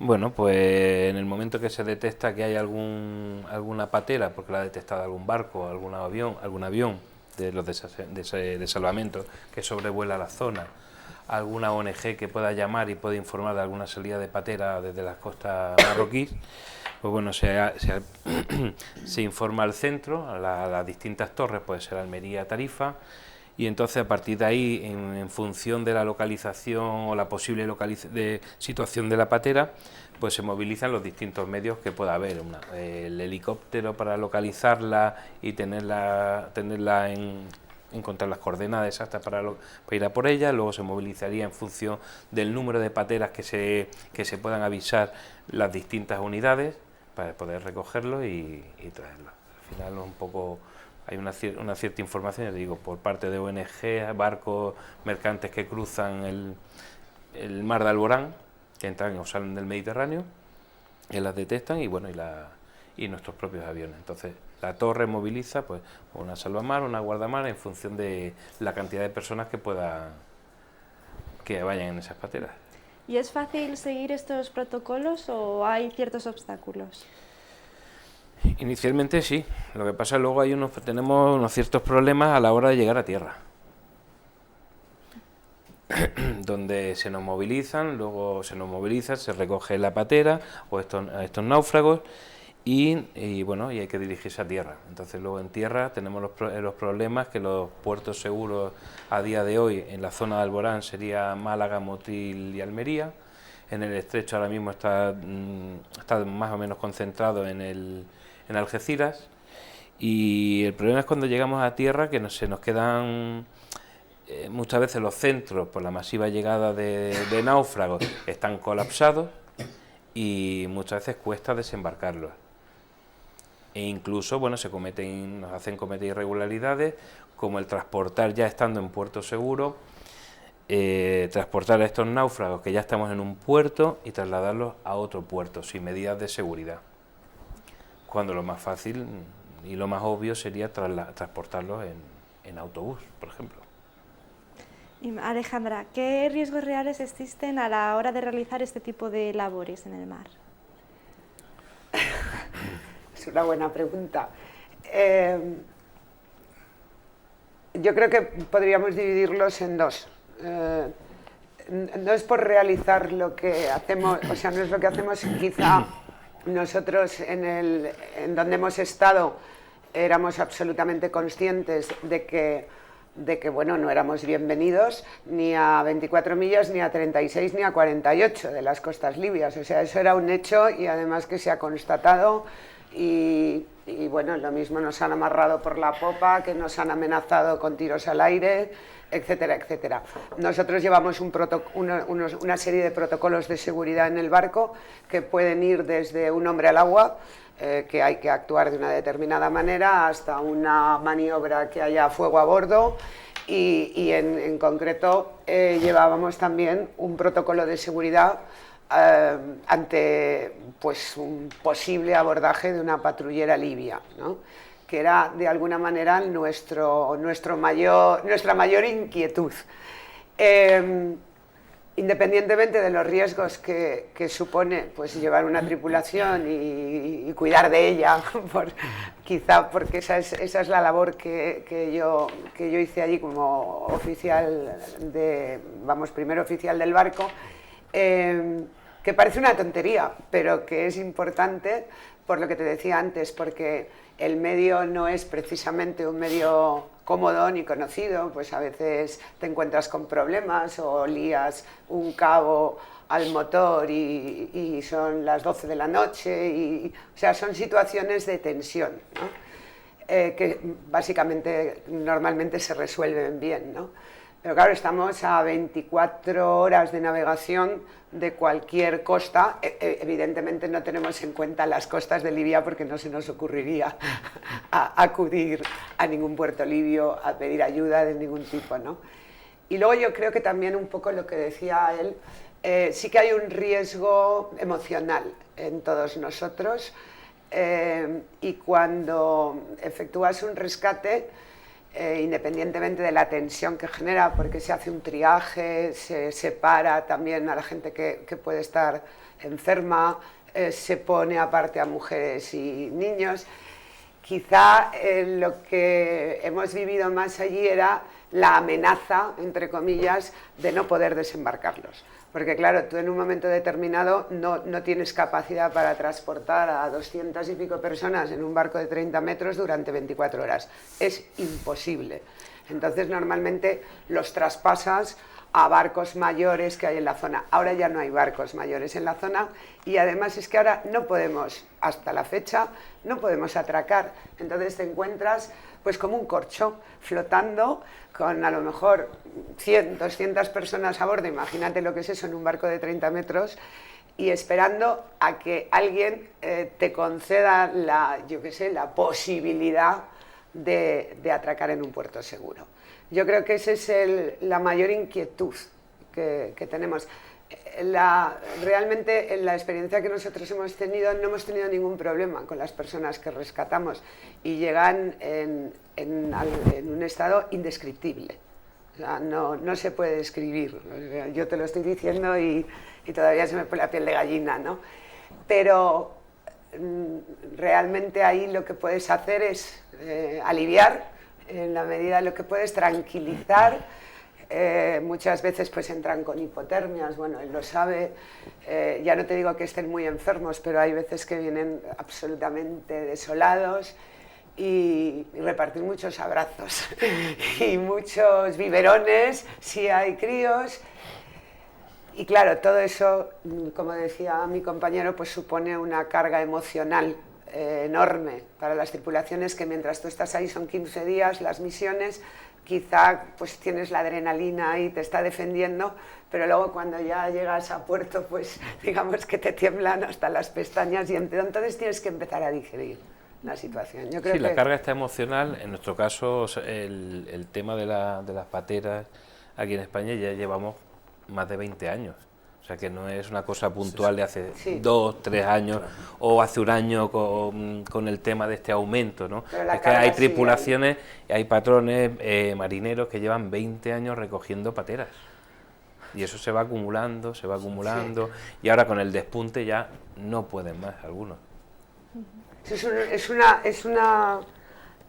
Bueno, pues en el momento que se detecta que hay alguna patera, porque la ha detectado algún barco, algún avión de los de salvamento que sobrevuela la zona, alguna ONG que pueda llamar y pueda informar de alguna salida de patera desde las costas marroquíes, pues bueno, se informa al centro, a las distintas torres, puede ser Almería, Tarifa, y entonces a partir de ahí, en función de la localización o la posible situación de la patera, pues se movilizan los distintos medios que pueda haber, el helicóptero para localizarla y encontrar las coordenadas exactas para ir a por ella. Luego se movilizaría en función del número de pateras que se puedan avisar las distintas unidades para poder recogerlo y traerlo. Al final un poco hay una cierta información, ya digo, por parte de ONG, barcos mercantes que cruzan el mar de Alborán, que entran o salen del Mediterráneo, y las detectan, y bueno, y nuestros propios aviones. Entonces la torre moviliza pues una salvamar, una guardamar, en función de la cantidad de personas que vayan en esas pateras. ¿Y es fácil seguir estos protocolos o hay ciertos obstáculos? Inicialmente sí, lo que pasa luego tenemos unos ciertos problemas a la hora de llegar a tierra, donde se nos movilizan, se recoge la patera o estos náufragos y bueno, y hay que dirigirse a tierra. Entonces luego en tierra tenemos los problemas que los puertos seguros a día de hoy en la zona de Alborán sería Málaga, Motril y Almería. En el estrecho ahora mismo está más o menos concentrado en Algeciras, y el problema es cuando llegamos a tierra que se nos quedan muchas veces los centros por la masiva llegada de náufragos están colapsados y muchas veces cuesta desembarcarlos. E incluso bueno, nos hacen cometer irregularidades, como el transportar, ya estando en puerto seguro, transportar a estos náufragos que ya estamos en un puerto y trasladarlos a otro puerto sin medidas de seguridad, cuando lo más fácil y lo más obvio sería transportarlos en autobús, por ejemplo. Y Alejandra, ¿qué riesgos reales existen a la hora de realizar este tipo de labores en el mar? Es una buena pregunta. Yo creo que podríamos dividirlos en dos. No es por realizar lo que hacemos, o sea, no es lo que hacemos, quizá nosotros en donde hemos estado éramos absolutamente conscientes de que bueno, no éramos bienvenidos ni a 24 millas, ni a 36, ni a 48 de las costas libias. O sea, eso era un hecho y además que se ha constatado y bueno, lo mismo nos han amarrado por la popa, que nos han amenazado con tiros al aire, etcétera, etcétera. Nosotros llevamos una serie de protocolos de seguridad en el barco que pueden ir desde un hombre al agua, que hay que actuar de una determinada manera, hasta una maniobra que haya fuego a bordo y en concreto llevábamos también un protocolo de seguridad ante pues, un posible abordaje de una patrullera libia, ¿no? Que era de alguna manera nuestra mayor inquietud. Independientemente de los riesgos que supone pues, llevar una tripulación y cuidar de ella, quizá porque esa es la labor que yo hice allí como oficial primer oficial del barco, que parece una tontería, pero que es importante por lo que te decía antes, porque el medio no es precisamente un medio cómodo ni conocido, pues a veces te encuentras con problemas o lías un cabo al motor y son las 12 de la noche, o sea, son situaciones de tensión, ¿no? Que básicamente normalmente se resuelven bien, ¿no? Pero claro, estamos a 24 horas de navegación de cualquier costa. Evidentemente no tenemos en cuenta las costas de Libia porque no se nos ocurriría acudir a ningún puerto libio a pedir ayuda de ningún tipo, ¿no? Y luego yo creo que también un poco lo que decía él, sí que hay un riesgo emocional en todos nosotros y cuando efectúas un rescate, independientemente de la tensión que genera, porque se hace un triaje, se separa también a la gente que puede estar enferma, se pone aparte a mujeres y niños. Quizá lo que hemos vivido más allí era la amenaza, entre comillas, de no poder desembarcarlos. Porque claro, tú en un momento determinado no tienes capacidad para transportar a 200 y pico personas en un barco de 30 metros durante 24 horas. Es imposible. Entonces normalmente los traspasas a barcos mayores que hay en la zona. Ahora ya no hay barcos mayores en la zona y además es que ahora no podemos, hasta la fecha, no podemos atracar. Entonces te encuentras pues como un corcho flotando con a lo mejor 100, 200 personas a bordo, imagínate lo que es eso en un barco de 30 metros, y esperando a que alguien te conceda la posibilidad de atracar en un puerto seguro. Yo creo que esa es la mayor inquietud que tenemos. Realmente en la experiencia que nosotros hemos tenido no hemos tenido ningún problema con las personas que rescatamos y llegan en un estado indescriptible. O sea, no se puede describir. Yo te lo estoy diciendo y todavía se me pone la piel de gallina, ¿no? Pero realmente ahí lo que puedes hacer es aliviar en la medida de lo que puedes, tranquilizar. Muchas veces pues entran con hipotermias, bueno, él lo sabe, ya no te digo que estén muy enfermos, pero hay veces que vienen absolutamente desolados y repartir muchos abrazos y muchos biberones si hay críos. Y claro, todo eso, como decía mi compañero, pues supone una carga emocional enorme para las tripulaciones, que mientras tú estás ahí son 15 días las misiones, quizá pues tienes la adrenalina ahí, te está defendiendo, pero luego cuando ya llegas a puerto, pues digamos que te tiemblan hasta las pestañas y entonces tienes que empezar a digerir la situación. Yo creo sí, que la carga está emocional. En nuestro caso, el tema de las pateras aquí en España ya llevamos más de 20 años. O sea que no es una cosa puntual de hace 2, 3 años o hace un año con el tema de este aumento, ¿no? Es que hay tripulaciones, hay patrones marineros que llevan 20 años recogiendo pateras. Y eso se va acumulando, y ahora con el despunte ya no pueden más algunos.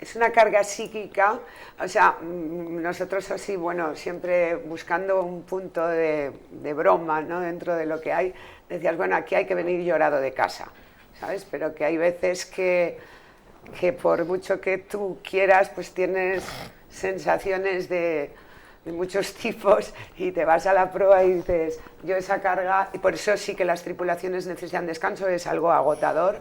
Es una carga psíquica, o sea, nosotros así, bueno, siempre buscando un punto de broma, ¿no? Dentro de lo que hay, decías, bueno, aquí hay que venir llorado de casa, ¿sabes? Pero que hay veces que por mucho que tú quieras, pues tienes sensaciones de muchos tipos y te vas a la proa y dices, yo esa carga, y por eso sí que las tripulaciones necesitan descanso, es algo agotador.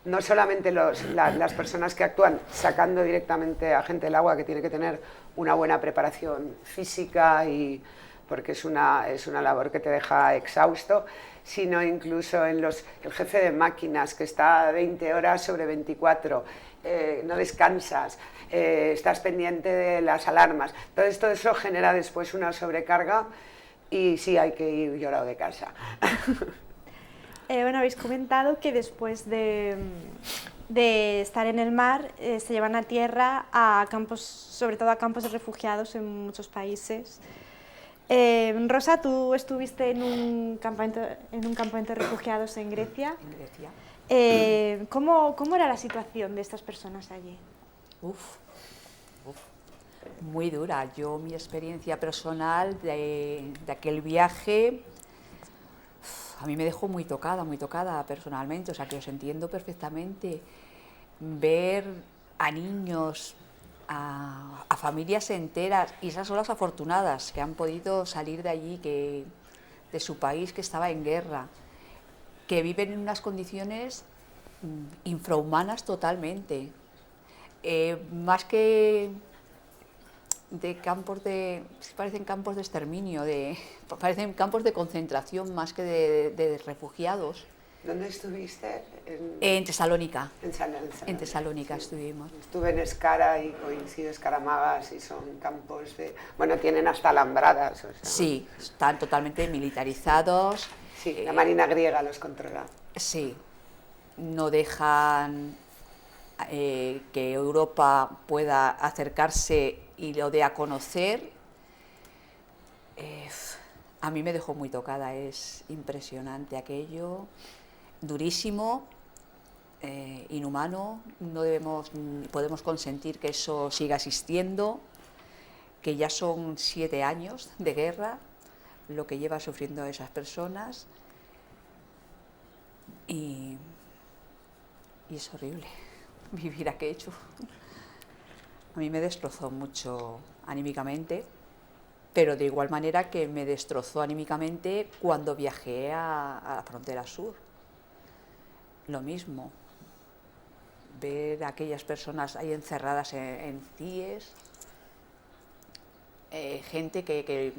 No solamente las personas que actúan sacando directamente a gente del agua, que tiene que tener una buena preparación física y porque es una labor que te deja exhausto, sino incluso en el jefe de máquinas, que está 20 horas sobre 24, no descansas, estás pendiente de las alarmas. Entonces todo eso genera después una sobrecarga y sí hay que ir llorado de casa. Bueno, habéis comentado que después de estar en el mar se llevan a tierra a campos, sobre todo a campos de refugiados en muchos países. Rosa, tú estuviste en un campamento de refugiados en Grecia. En Grecia. ¿Cómo era la situación de estas personas allí? Muy dura. Yo, mi experiencia personal de aquel viaje, a mí me dejó muy tocada personalmente, o sea que os entiendo perfectamente. Ver a niños, a familias enteras, y esas son las afortunadas que han podido salir de allí, de su país que estaba en guerra, que viven en unas condiciones infrahumanas totalmente. Más que de campos parecen campos de exterminio, parecen campos de concentración más que de refugiados, ¿Dónde estuviste? En Tesalónica. En Tesalónica estuvimos. Estuve en Escara y coincido Escaramagas y son campos de... Bueno, tienen hasta alambradas. O sea. Sí, están totalmente militarizados. Sí, la marina griega los controla. Sí, no dejan que Europa pueda acercarse y lo dé a conocer. A mí me dejó muy tocada, es impresionante aquello, durísimo, inhumano, no podemos consentir que eso siga existiendo, que ya son 7 años de guerra, lo que lleva sufriendo esas personas, y es horrible vivir aquello. A mí me destrozó mucho anímicamente, pero de igual manera que me destrozó anímicamente cuando viajé a la frontera sur. Lo mismo, ver a aquellas personas ahí encerradas en CIES, gente que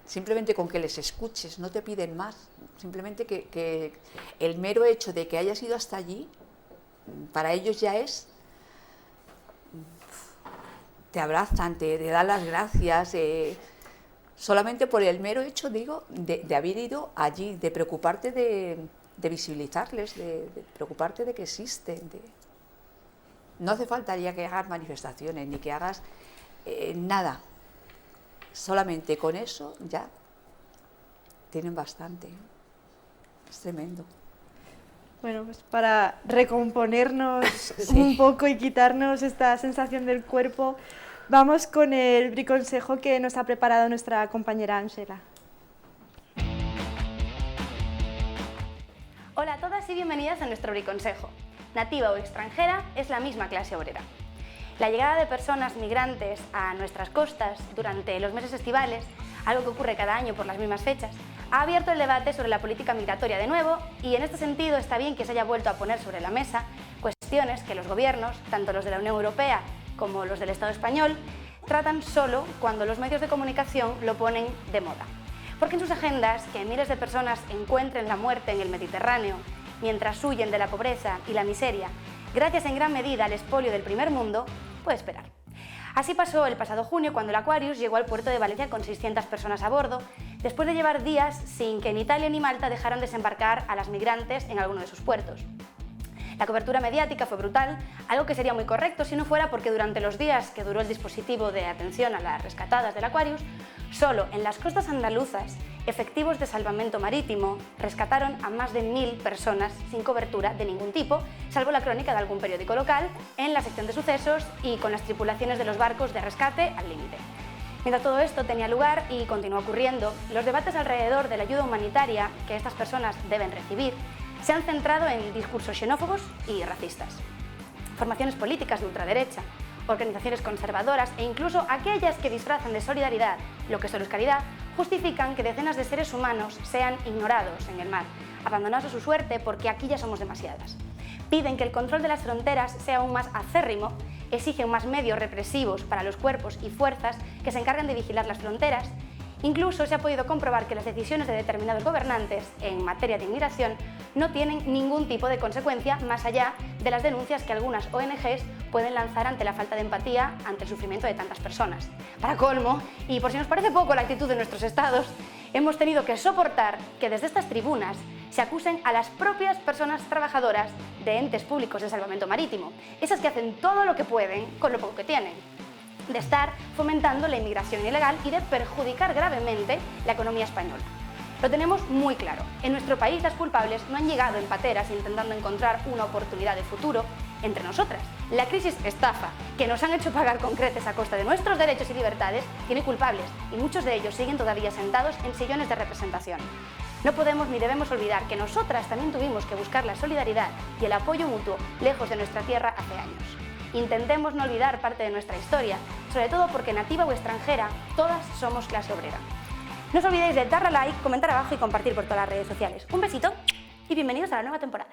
simplemente con que les escuches, no te piden más, simplemente que el mero hecho de que hayas ido hasta allí, para ellos ya es... Te abrazan, te dan las gracias, solamente por el mero hecho, digo, de haber ido allí, de preocuparte de visibilizarles, de preocuparte de que existen. No hace falta ya que hagas manifestaciones, ni que hagas nada. Solamente con eso ya tienen bastante. Es tremendo. Bueno, pues para recomponernos un poco y quitarnos esta sensación del cuerpo, vamos con el briconsejo que nos ha preparado nuestra compañera Ángela. Hola a todas y bienvenidas a nuestro briconsejo. Nativa o extranjera es la misma clase obrera. La llegada de personas migrantes a nuestras costas durante los meses estivales, algo que ocurre cada año por las mismas fechas, ha abierto el debate sobre la política migratoria de nuevo y en este sentido está bien que se haya vuelto a poner sobre la mesa cuestiones que los gobiernos, tanto los de la Unión Europea como los del Estado español, tratan solo cuando los medios de comunicación lo ponen de moda. Porque en sus agendas que miles de personas encuentren la muerte en el Mediterráneo mientras huyen de la pobreza y la miseria, gracias en gran medida al expolio del primer mundo, puede esperar. Así pasó el pasado junio cuando el Aquarius llegó al puerto de Valencia con 600 personas a bordo, después de llevar días sin que ni Italia ni Malta dejaran desembarcar a las migrantes en alguno de sus puertos. La cobertura mediática fue brutal, algo que sería muy correcto si no fuera porque durante los días que duró el dispositivo de atención a las rescatadas del Aquarius, solo en las costas andaluzas, efectivos de salvamento marítimo rescataron a más de 1000 personas sin cobertura de ningún tipo, salvo la crónica de algún periódico local, en la sección de sucesos y con las tripulaciones de los barcos de rescate al límite. Mientras todo esto tenía lugar y continúa ocurriendo, los debates alrededor de la ayuda humanitaria que estas personas deben recibir se han centrado en discursos xenófobos y racistas. Formaciones políticas de ultraderecha, organizaciones conservadoras e incluso aquellas que disfrazan de solidaridad lo que solo es caridad, justifican que decenas de seres humanos sean ignorados en el mar, abandonados a su suerte porque aquí ya somos demasiadas. Piden que el control de las fronteras sea aún más acérrimo, exigen más medios represivos para los cuerpos y fuerzas que se encargan de vigilar las fronteras. Incluso se ha podido comprobar que las decisiones de determinados gobernantes en materia de inmigración no tienen ningún tipo de consecuencia más allá de las denuncias que algunas ONGs pueden lanzar ante la falta de empatía ante el sufrimiento de tantas personas. Para colmo, y por si nos parece poco la actitud de nuestros estados, hemos tenido que soportar que desde estas tribunas se acusen a las propias personas trabajadoras de entes públicos de salvamento marítimo, esas que hacen todo lo que pueden con lo poco que tienen, de estar fomentando la inmigración ilegal y de perjudicar gravemente la economía española. Lo tenemos muy claro. En nuestro país las culpables no han llegado en pateras intentando encontrar una oportunidad de futuro entre nosotras. La crisis estafa que nos han hecho pagar con creces a costa de nuestros derechos y libertades tiene culpables y muchos de ellos siguen todavía sentados en sillones de representación. No podemos ni debemos olvidar que nosotras también tuvimos que buscar la solidaridad y el apoyo mutuo lejos de nuestra tierra hace años. Intentemos no olvidar parte de nuestra historia, sobre todo porque nativa o extranjera, todas somos clase obrera. No os olvidéis de darle a like, comentar abajo y compartir por todas las redes sociales. Un besito y bienvenidos a la nueva temporada.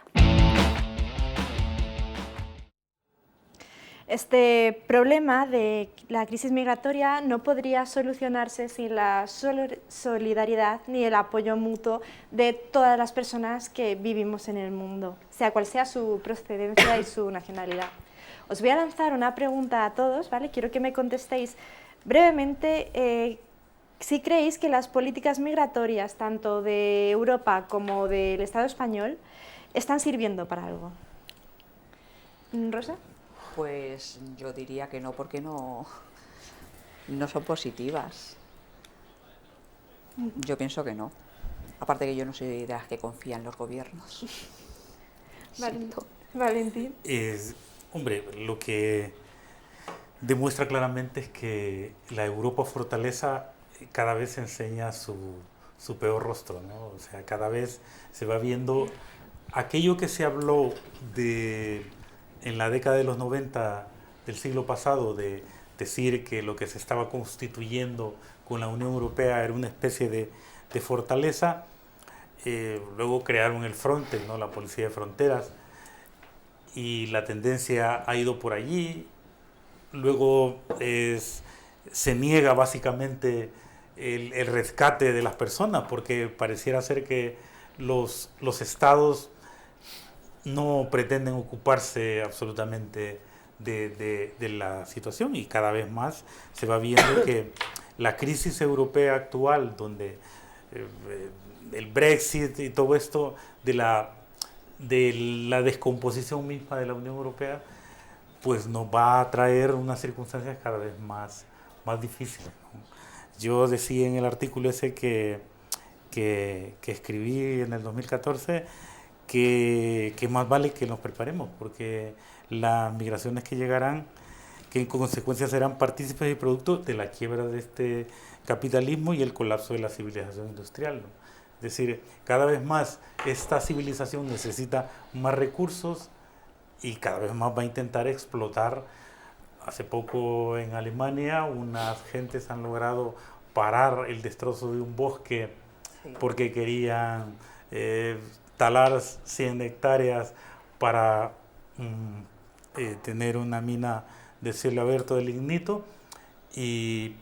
Este problema de la crisis migratoria no podría solucionarse sin la solidaridad ni el apoyo mutuo de todas las personas que vivimos en el mundo, sea cual sea su procedencia y su nacionalidad. Os voy a lanzar una pregunta a todos, ¿vale? Quiero que me contestéis brevemente si creéis que las políticas migratorias, tanto de Europa como del Estado español, están sirviendo para algo. ¿Rosa? Pues yo diría que no, porque no son positivas. Yo pienso que no. Aparte que yo no soy de las que confían en los gobiernos. Valentín. Hombre, lo que demuestra claramente es que la Europa fortaleza cada vez enseña su peor rostro, ¿no? O sea, cada vez se va viendo aquello que se habló en la década de los 90 del siglo pasado, de decir que lo que se estaba constituyendo con la Unión Europea era una especie de fortaleza. Luego crearon el Frontex, ¿no? La Policía de Fronteras, y la tendencia ha ido por allí. Luego se niega básicamente el rescate de las personas, porque pareciera ser que los estados no pretenden ocuparse absolutamente de la situación, y cada vez más se va viendo que la crisis europea actual, donde el Brexit y todo esto de la descomposición misma de la Unión Europea, pues nos va a traer unas circunstancias cada vez más difíciles, ¿no? Yo decía en el artículo ese que escribí en el 2014 que más vale que nos preparemos, porque las migraciones que llegarán, que en consecuencia serán partícipes y producto de la quiebra de este capitalismo y el colapso de la civilización industrial, ¿no? Es decir, cada vez más esta civilización necesita más recursos y cada vez más va a intentar explotar. Hace poco en Alemania unas gentes han logrado parar el destrozo de un bosque porque querían talar 100 hectáreas para tener una mina de cielo abierto de lignito, y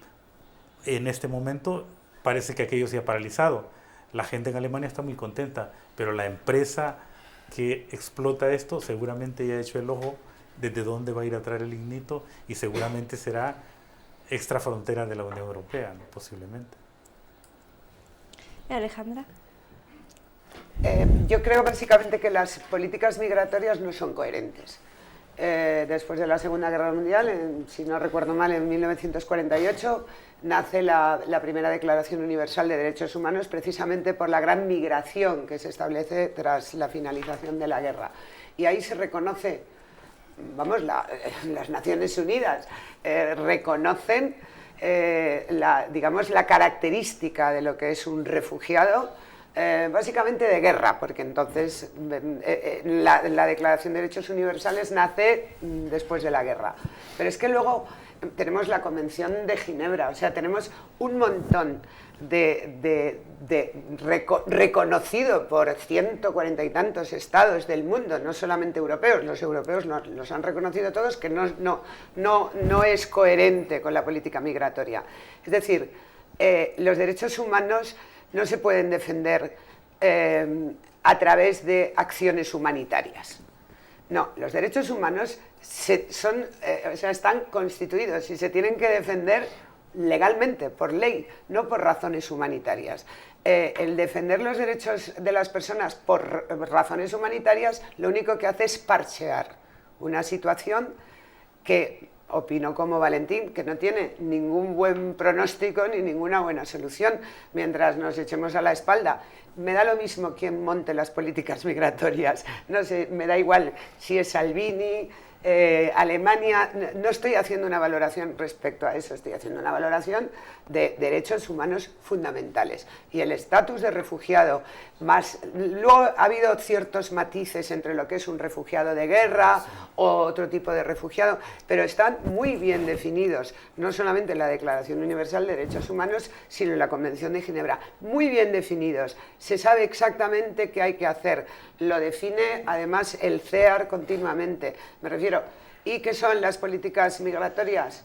en este momento parece que aquello se ha paralizado. La gente en Alemania está muy contenta, pero la empresa que explota esto seguramente ya ha hecho el ojo desde dónde va a ir a traer el lignito, y seguramente será extrafrontera de la Unión Europea, ¿no? Posiblemente. Alejandra. Yo creo básicamente que las políticas migratorias no son coherentes. Después de la Segunda Guerra Mundial, si no recuerdo mal, en 1948, nace la primera Declaración Universal de Derechos Humanos, precisamente por la gran migración que se establece tras la finalización de la guerra. Y ahí se reconoce, vamos, las Naciones Unidas reconocen digamos, la característica de lo que es un refugiado, básicamente de guerra, porque entonces la Declaración de Derechos Universales nace después de la guerra. Pero es que luego tenemos la Convención de Ginebra, o sea, tenemos un montón reconocido por 140 y tantos estados del mundo, no solamente europeos. Los europeos los han reconocido todos, que no es coherente con la política migratoria. Es decir, los derechos humanos no se pueden defender a través de acciones humanitarias. No, los derechos humanos están constituidos y se tienen que defender legalmente, por ley, no por razones humanitarias. El defender los derechos de las personas por razones humanitarias lo único que hace es parchear una situación que, opino como Valentín, que no tiene ningún buen pronóstico ni ninguna buena solución. Mientras nos echemos a la espalda, me da lo mismo quién monte las políticas migratorias, no sé, me da igual si es Salvini, Alemania. No estoy haciendo una valoración respecto a eso, estoy haciendo una valoración de derechos humanos fundamentales. Y el estatus de refugiado, más luego ha habido ciertos matices entre lo que es un refugiado de guerra o otro tipo de refugiado, pero están muy bien definidos, no solamente en la Declaración Universal de Derechos Humanos, sino en la Convención de Ginebra, muy bien definidos. Se sabe exactamente qué hay que hacer, lo define además el CEAR continuamente. Me refiero, ¿Y qué son las políticas migratorias?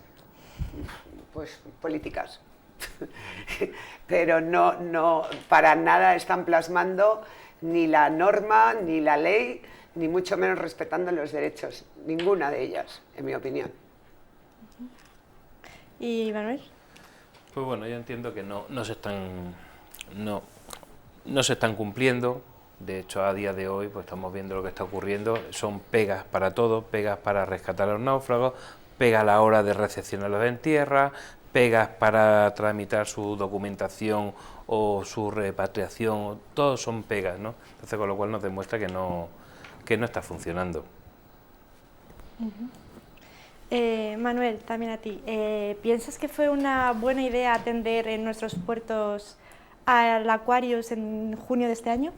Pues políticas. Pero no, para nada están plasmando ni la norma, ni la ley, ni mucho menos respetando los derechos. Ninguna de ellas, en mi opinión. ¿Y Manuel? Pues bueno, yo entiendo que no se están cumpliendo. De hecho, a día de hoy pues estamos viendo lo que está ocurriendo. Son pegas para todo, pegas para rescatar a los náufragos, pegas a la hora de recepcionarlos en tierra, pegas para tramitar su documentación o su repatriación, todos son pegas, ¿no? Entonces, con lo cual nos demuestra que no está funcionando. Manuel, también a ti. ¿Piensas que fue una buena idea atender en nuestros puertos al Aquarius en junio de este año?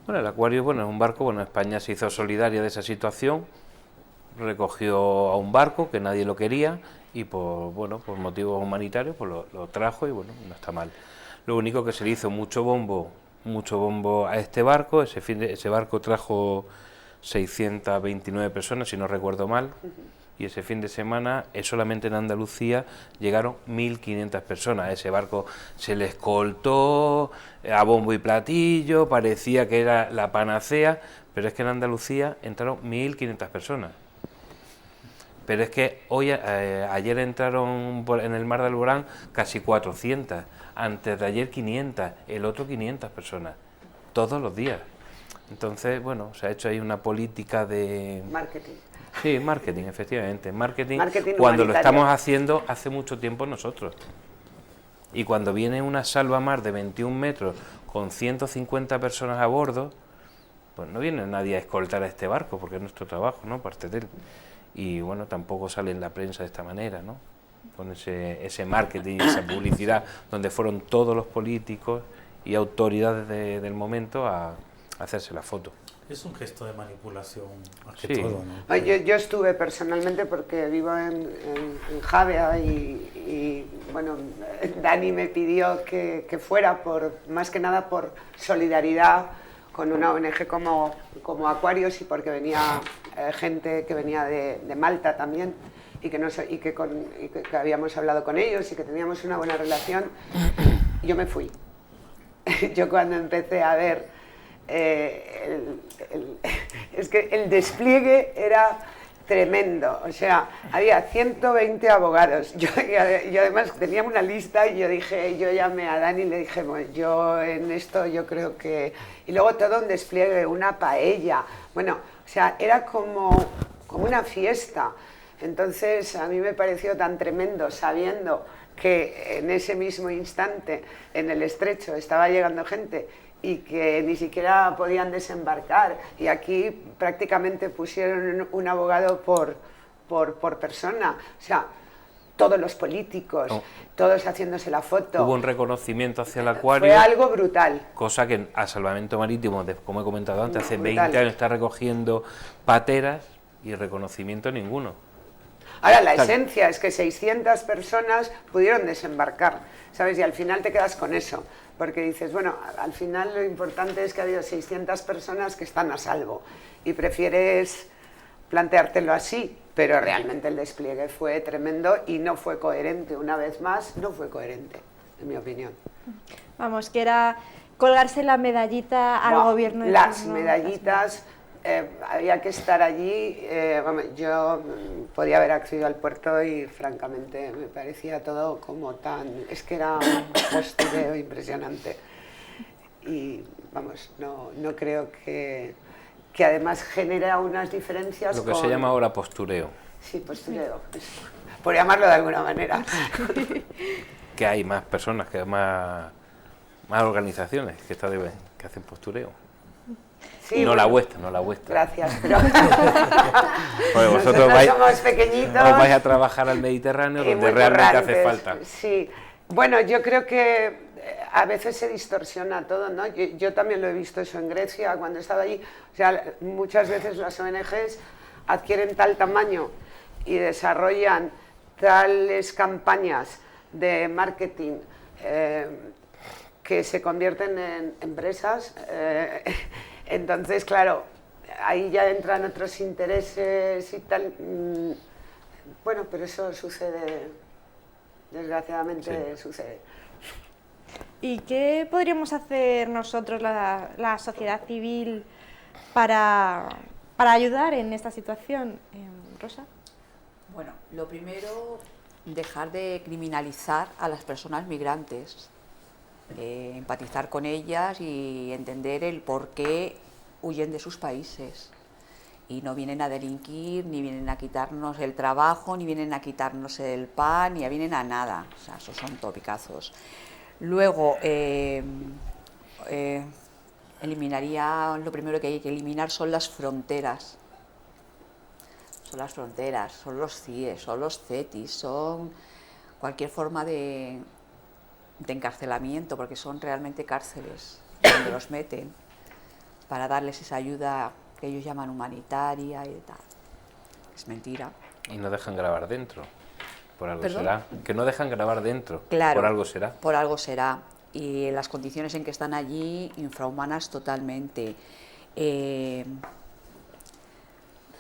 Bueno, el Aquarius, bueno, es un barco, bueno, España se hizo solidaria de esa situación, recogió a un barco que nadie lo quería y por motivos humanitarios pues lo trajo y bueno, no está mal. Lo único que se le hizo mucho bombo a este barco, ese barco trajo 629 personas, si no recuerdo mal, y ese fin de semana, solamente en Andalucía, llegaron 1.500 personas. A ese barco se le escoltó a bombo y platillo, parecía que era la panacea, pero es que en Andalucía entraron 1.500 personas. Pero es que ayer entraron en el mar de Alborán casi 400, antes de ayer 500, el otro 500 personas, todos los días. Entonces, bueno, se ha hecho ahí una política de... Marketing. Sí, marketing, efectivamente. Marketing humanitario. cuando lo estamos haciendo hace mucho tiempo nosotros. Y cuando viene una salvamar de 21 metros con 150 personas a bordo, pues no viene nadie a escoltar a este barco, porque es nuestro trabajo, ¿no? Parte de él. Y bueno, tampoco sale en la prensa de esta manera, ¿no? Con ese marketing, esa publicidad, donde fueron todos los políticos y autoridades del momento a hacerse la foto. Es un gesto de manipulación más Sí. que todo, ¿no? Yo estuve personalmente porque vivo en Javea y bueno, Dani me pidió que fuera más que nada por solidaridad con una ONG como Aquarius y porque venía gente que venía de Malta también y que habíamos hablado con ellos y que teníamos una buena relación. Yo me fui. Yo cuando empecé a ver es que el despliegue era tremendo, o sea, había 120 abogados, yo además teníamos una lista y yo llamé a Dani y le dije, bueno, yo en esto yo creo que... Y luego todo un despliegue, una paella, bueno, o sea, era como una fiesta. Entonces a mí me pareció tan tremendo sabiendo que en ese mismo instante en el estrecho estaba llegando gente y que ni siquiera podían desembarcar, y aquí prácticamente pusieron un abogado por persona, o sea, todos los políticos, todos haciéndose la foto. Hubo un reconocimiento hacia el Aquarius. Fue algo brutal. Cosa que a Salvamento Marítimo, como he comentado antes, hace Brutal. 20 años está recogiendo pateras y reconocimiento ninguno. Ahora, la esencia es que 600 personas pudieron desembarcar, ¿sabes? Y al final te quedas con eso, porque dices, bueno, al final lo importante es que ha habido 600 personas que están a salvo y prefieres planteártelo así, pero realmente el despliegue fue tremendo y no fue coherente, una vez más, no fue coherente, en mi opinión. Vamos, que era colgarse la medallita al gobierno de las turno. medallitas, había que estar allí, yo podía haber accedido al puerto y francamente me parecía todo como es que era un postureo impresionante y vamos, no creo que además genera unas diferencias. Lo que se llama ahora postureo. Sí, postureo, por llamarlo de alguna manera. Que hay más personas, que hay más organizaciones que hacen postureo. Sí, no bueno, la vuestra. Gracias, pero Pues vosotros nosotros somos pequeñitos. os vais a trabajar al Mediterráneo, y donde muy realmente hace errantes, falta. Sí, bueno, yo creo que a veces se distorsiona todo, ¿no? Yo también lo he visto eso en Grecia, cuando estaba allí. O sea, muchas veces las ONGs adquieren tal tamaño y desarrollan tales campañas de marketing que se convierten en empresas. Entonces, claro, ahí ya entran otros intereses y tal. Bueno, pero eso sucede, desgraciadamente sucede. ¿Y qué podríamos hacer nosotros, la sociedad civil, para ayudar en esta situación? Rosa. Bueno, lo primero, dejar de criminalizar a las personas migrantes, empatizar con ellas y entender el por qué huyen de sus países. Y no vienen a delinquir, ni vienen a quitarnos el trabajo, ni vienen a quitarnos el pan, ni vienen a nada. O sea, esos son topicazos. Luego, eliminaría, lo primero que hay que eliminar son las fronteras. Son las fronteras, son los CIE, son los CETIs, son cualquier forma de encarcelamiento, porque son realmente cárceles donde los meten para darles esa ayuda que ellos llaman humanitaria y tal. Es mentira. Y no dejan grabar dentro, por algo ¿Perdón? será. Que no dejan grabar dentro, Claro, por algo será. Por algo será. Y las condiciones en que están allí, infrahumanas totalmente.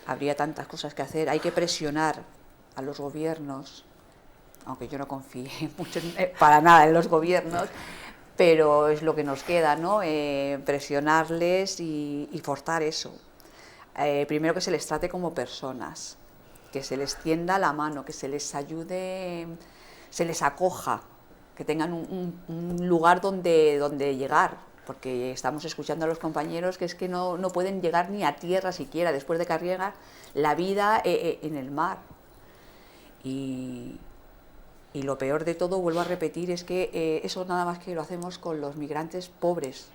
Habría tantas cosas que hacer. Hay que presionar a los gobiernos, aunque yo no confíe mucho para nada en los gobiernos, pero es lo que nos queda, ¿no? Presionarles y forzar eso. Primero que se les trate como personas, que se les tienda la mano, que se les ayude, se les acoja, que tengan un lugar donde llegar, porque estamos escuchando a los compañeros que es que no pueden llegar ni a tierra siquiera, después de que arriesgan la vida en el mar. Y lo peor de todo, vuelvo a repetir, es que eso nada más que lo hacemos con los migrantes pobres,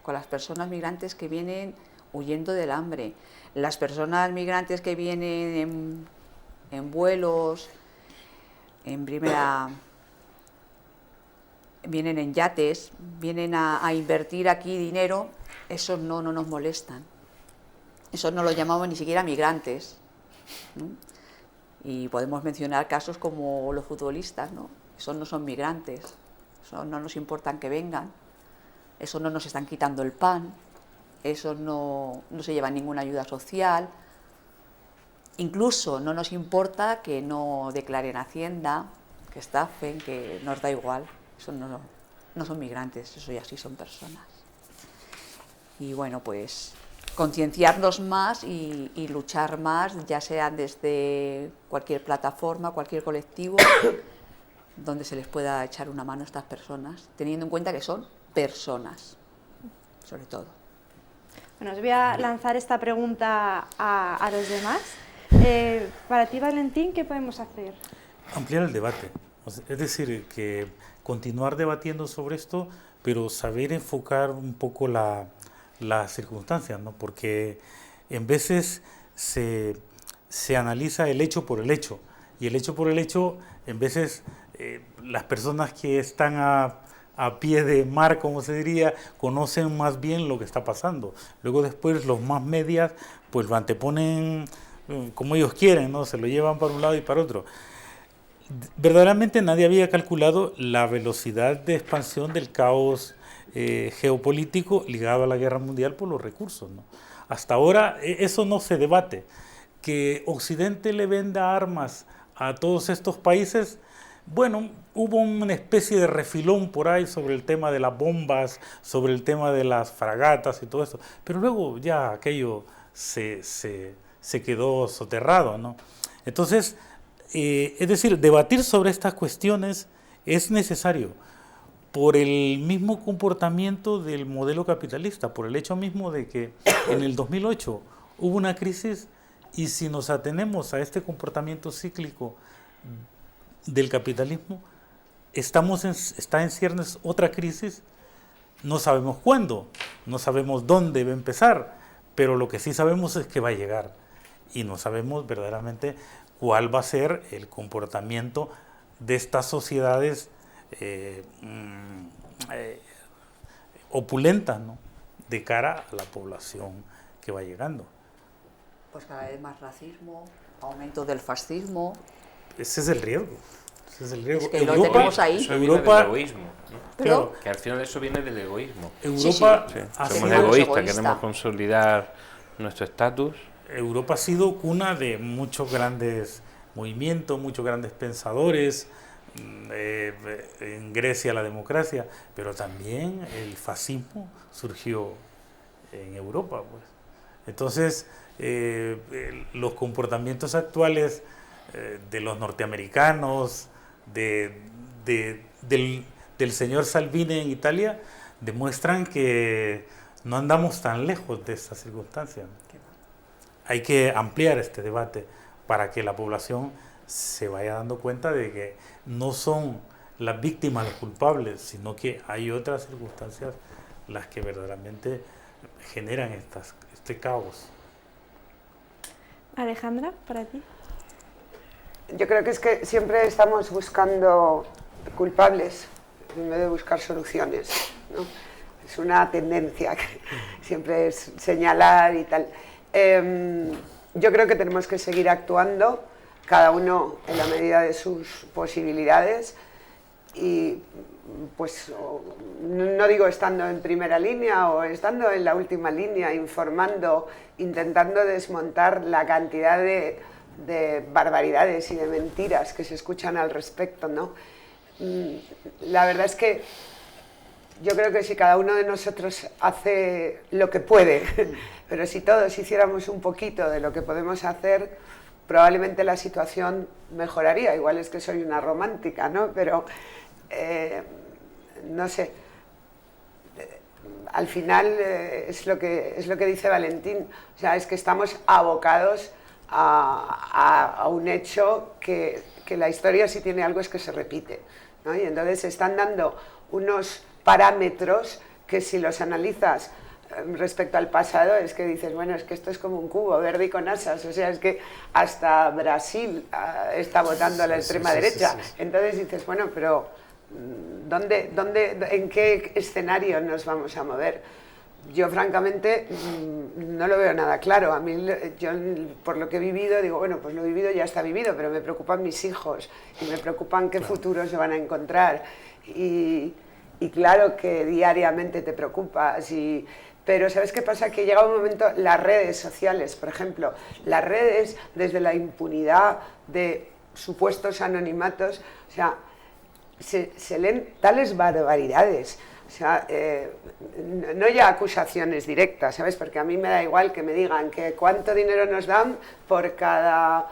con las personas migrantes que vienen huyendo del hambre, las personas migrantes que vienen en vuelos, en primera, vienen en yates, vienen a invertir aquí dinero, esos no nos molestan. Esos no los llamamos ni siquiera migrantes, ¿no? Y podemos mencionar casos como los futbolistas, ¿no? Esos no son migrantes, esos no nos importan que vengan, esos no nos están quitando el pan, esos no se llevan ninguna ayuda social. Incluso no nos importa que no declaren Hacienda, que estafen, que nos da igual. Esos no son migrantes, eso ya sí son personas. Y bueno, pues concienciarnos más y luchar más, ya sea desde cualquier plataforma, cualquier colectivo, donde se les pueda echar una mano a estas personas, teniendo en cuenta que son personas, sobre todo. Bueno, os voy a lanzar esta pregunta a los demás. Para ti, Valentín, ¿qué podemos hacer? Ampliar el debate. Es decir, que continuar debatiendo sobre esto, pero saber enfocar un poco las circunstancias, ¿no? Porque en veces se analiza el hecho por el hecho, y el hecho por el hecho, en veces las personas que están a pie de mar, como se diría, conocen más bien lo que está pasando. Luego después los más medias pues lo anteponen como ellos quieren, ¿no? Se lo llevan para un lado y para otro. Verdaderamente nadie había calculado la velocidad de expansión del caos geopolítico ligado a la guerra mundial por los recursos, ¿no? Hasta ahora eso no se debate. Que Occidente le venda armas a todos estos países, bueno, hubo una especie de refilón por ahí sobre el tema de las bombas, sobre el tema de las fragatas y todo eso, pero luego ya aquello se quedó soterrado, ¿no? Entonces, es decir, debatir sobre estas cuestiones es necesario por el mismo comportamiento del modelo capitalista, por el hecho mismo de que en el 2008 hubo una crisis y si nos atenemos a este comportamiento cíclico del capitalismo, está en ciernes otra crisis, no sabemos cuándo, no sabemos dónde va a empezar, pero lo que sí sabemos es que va a llegar y no sabemos verdaderamente cuál va a ser el comportamiento de estas sociedades opulentas, ¿no? De cara a la población que va llegando. Pues cada vez más racismo, aumento del fascismo. Ese es el riesgo. Ese es el riesgo. Es que lo tenemos ahí. Eso viene del egoísmo, ¿no? Claro. Que al final eso viene del egoísmo. Europa Sí. ha Somos sido egoístas, egoísta. queremos consolidar nuestro estatus. Europa ha sido cuna de muchos grandes movimientos, muchos grandes pensadores, en Grecia la democracia, pero también el fascismo surgió en Europa, pues. Entonces, los comportamientos actuales de los norteamericanos, del señor Salvini en Italia, demuestran que no andamos tan lejos de esta circunstancia. Hay que ampliar este debate para que la población se vaya dando cuenta de que no son las víctimas los culpables, sino que hay otras circunstancias las que verdaderamente generan este caos. Alejandra, para ti. Yo creo que es que siempre estamos buscando culpables en vez de buscar soluciones, ¿no? Es una tendencia que siempre es señalar y tal. Yo creo que tenemos que seguir actuando, cada uno en la medida de sus posibilidades y pues no digo estando en primera línea o estando en la última línea, informando, intentando desmontar la cantidad de barbaridades y de mentiras que se escuchan al respecto, ¿no? La verdad es que yo creo que si cada uno de nosotros hace lo que puede, pero si todos hiciéramos un poquito de lo que podemos hacer, probablemente la situación mejoraría. Igual es que soy una romántica, ¿no? Pero, no sé, al final es lo que dice Valentín, o sea, es que estamos abocados a un hecho que la historia si tiene algo es que se repite, ¿no? Y entonces se están dando unos parámetros que si los analizas respecto al pasado es que dices, bueno, es que esto es como un cubo verde y con asas, o sea, es que hasta Brasil está votando a la extrema derecha. Entonces dices, bueno, pero ¿en qué escenario nos vamos a mover? Yo francamente no lo veo nada claro. A mí, yo por lo que he vivido, digo, bueno, pues lo vivido ya está vivido, pero me preocupan mis hijos y me preocupan qué futuro se van a encontrar. Y claro que diariamente te preocupas, pero ¿sabes qué pasa? Que llega un momento, las redes sociales, por ejemplo, las redes desde la impunidad de supuestos anonimatos, o sea, se leen tales barbaridades, o sea, no ya acusaciones directas, ¿sabes? Porque a mí me da igual que me digan que cuánto dinero nos dan por cada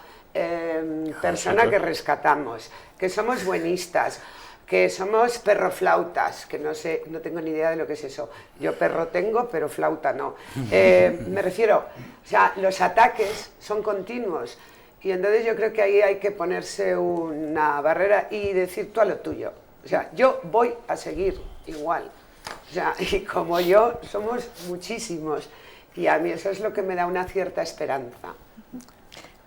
persona que rescatamos, que somos buenistas, que somos perroflautas, que no sé, no tengo ni idea de lo que es eso. Yo perro tengo, pero flauta no. Me refiero, o sea, los ataques son continuos y entonces yo creo que ahí hay que ponerse una barrera y decir tú a lo tuyo. O sea, yo voy a seguir igual. O sea, y como yo, somos muchísimos y a mí eso es lo que me da una cierta esperanza.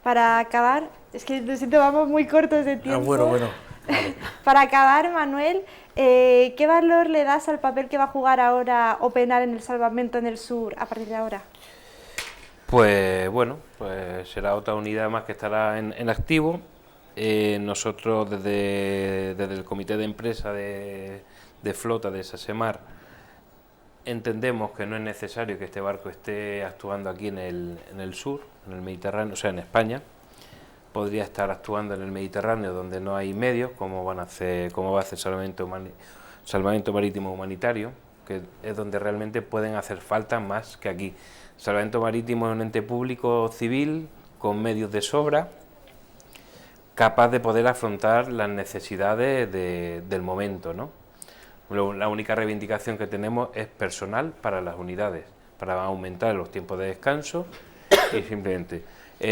Para acabar, es que lo siento, vamos muy cortos de tiempo. Bueno. Vale. Para acabar, Manuel, ¿qué valor le das al papel que va a jugar ahora Openar en el salvamento en el sur a partir de ahora? Pues bueno, pues será otra unidad más que estará en activo. Nosotros desde el comité de empresa de flota de Sasemar entendemos que no es necesario que este barco esté actuando aquí en el sur, en el Mediterráneo, o sea, en España. Podría estar actuando en el Mediterráneo donde no hay medios, como va a hacer Salvamento Marítimo Humanitario, que es donde realmente pueden hacer falta más que aquí. Salvamento Marítimo es un ente público civil con medios de sobra, capaz de poder afrontar las necesidades del momento, ¿no? La única reivindicación que tenemos es personal para las unidades, para aumentar los tiempos de descanso y simplemente...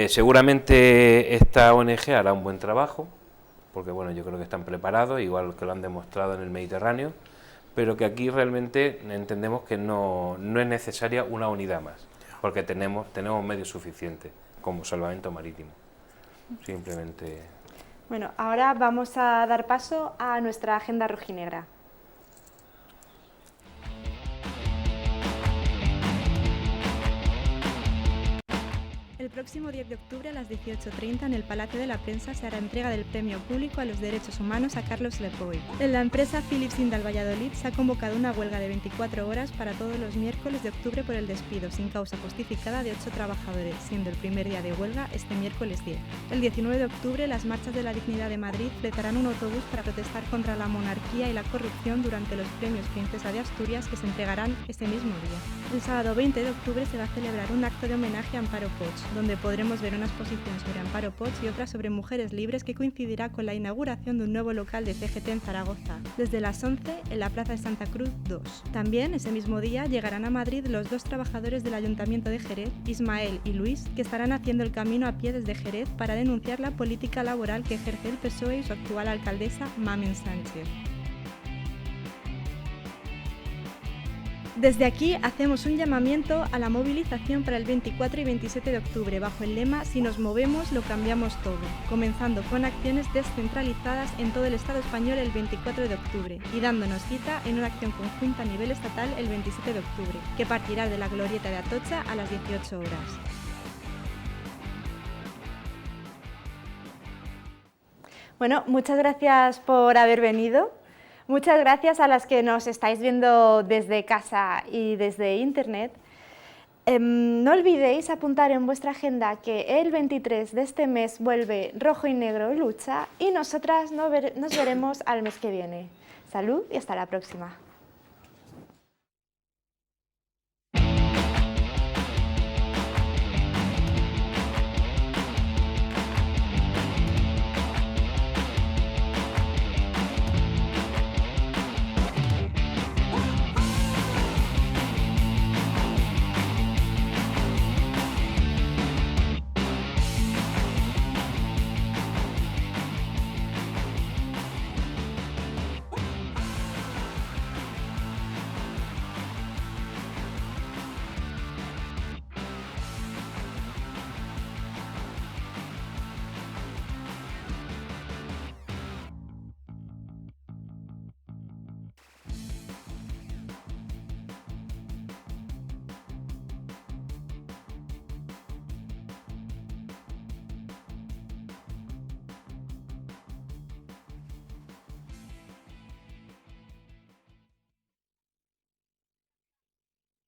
seguramente esta ONG hará un buen trabajo, porque bueno, yo creo que están preparados, igual que lo han demostrado en el Mediterráneo, pero que aquí realmente entendemos que no es necesaria una unidad más, porque tenemos medios suficientes como Salvamento Marítimo. Simplemente... Bueno, ahora vamos a dar paso a nuestra agenda rojinegra. El El próximo 10 de octubre a las 18:30 en el Palacio de la Prensa se hará entrega del Premio Público a los Derechos Humanos a Carlos Lepoy. En la empresa Philips Indal Valladolid se ha convocado una huelga de 24 horas para todos los miércoles de octubre por el despido sin causa justificada de 8 trabajadores, siendo el primer día de huelga este miércoles 10. El 19 de octubre las Marchas de la Dignidad de Madrid fletarán un autobús para protestar contra la monarquía y la corrupción durante los premios Princesa de Asturias que se entregarán ese mismo día. El sábado 20 de octubre se va a celebrar un acto de homenaje a Amparo Poch, donde podremos ver una exposición sobre Amparo Poch y otra sobre mujeres libres que coincidirá con la inauguración de un nuevo local de CGT en Zaragoza, desde las 11 en la Plaza de Santa Cruz 2. También ese mismo día llegarán a Madrid los 2 trabajadores del Ayuntamiento de Jerez, Ismael y Luis, que estarán haciendo el camino a pie desde Jerez para denunciar la política laboral que ejerce el PSOE y su actual alcaldesa, Mamen Sánchez. Desde aquí hacemos un llamamiento a la movilización para el 24 y 27 de octubre bajo el lema "Si nos movemos, lo cambiamos todo", comenzando con acciones descentralizadas en todo el Estado español el 24 de octubre y dándonos cita en una acción conjunta a nivel estatal el 27 de octubre, que partirá de la Glorieta de Atocha a las 18 horas. Bueno, muchas gracias por haber venido. Muchas gracias a las que nos estáis viendo desde casa y desde internet. No olvidéis apuntar en vuestra agenda que el 23 de este mes vuelve Rojo y Negro Lucha y nosotras nos veremos al mes que viene. Salud y hasta la próxima.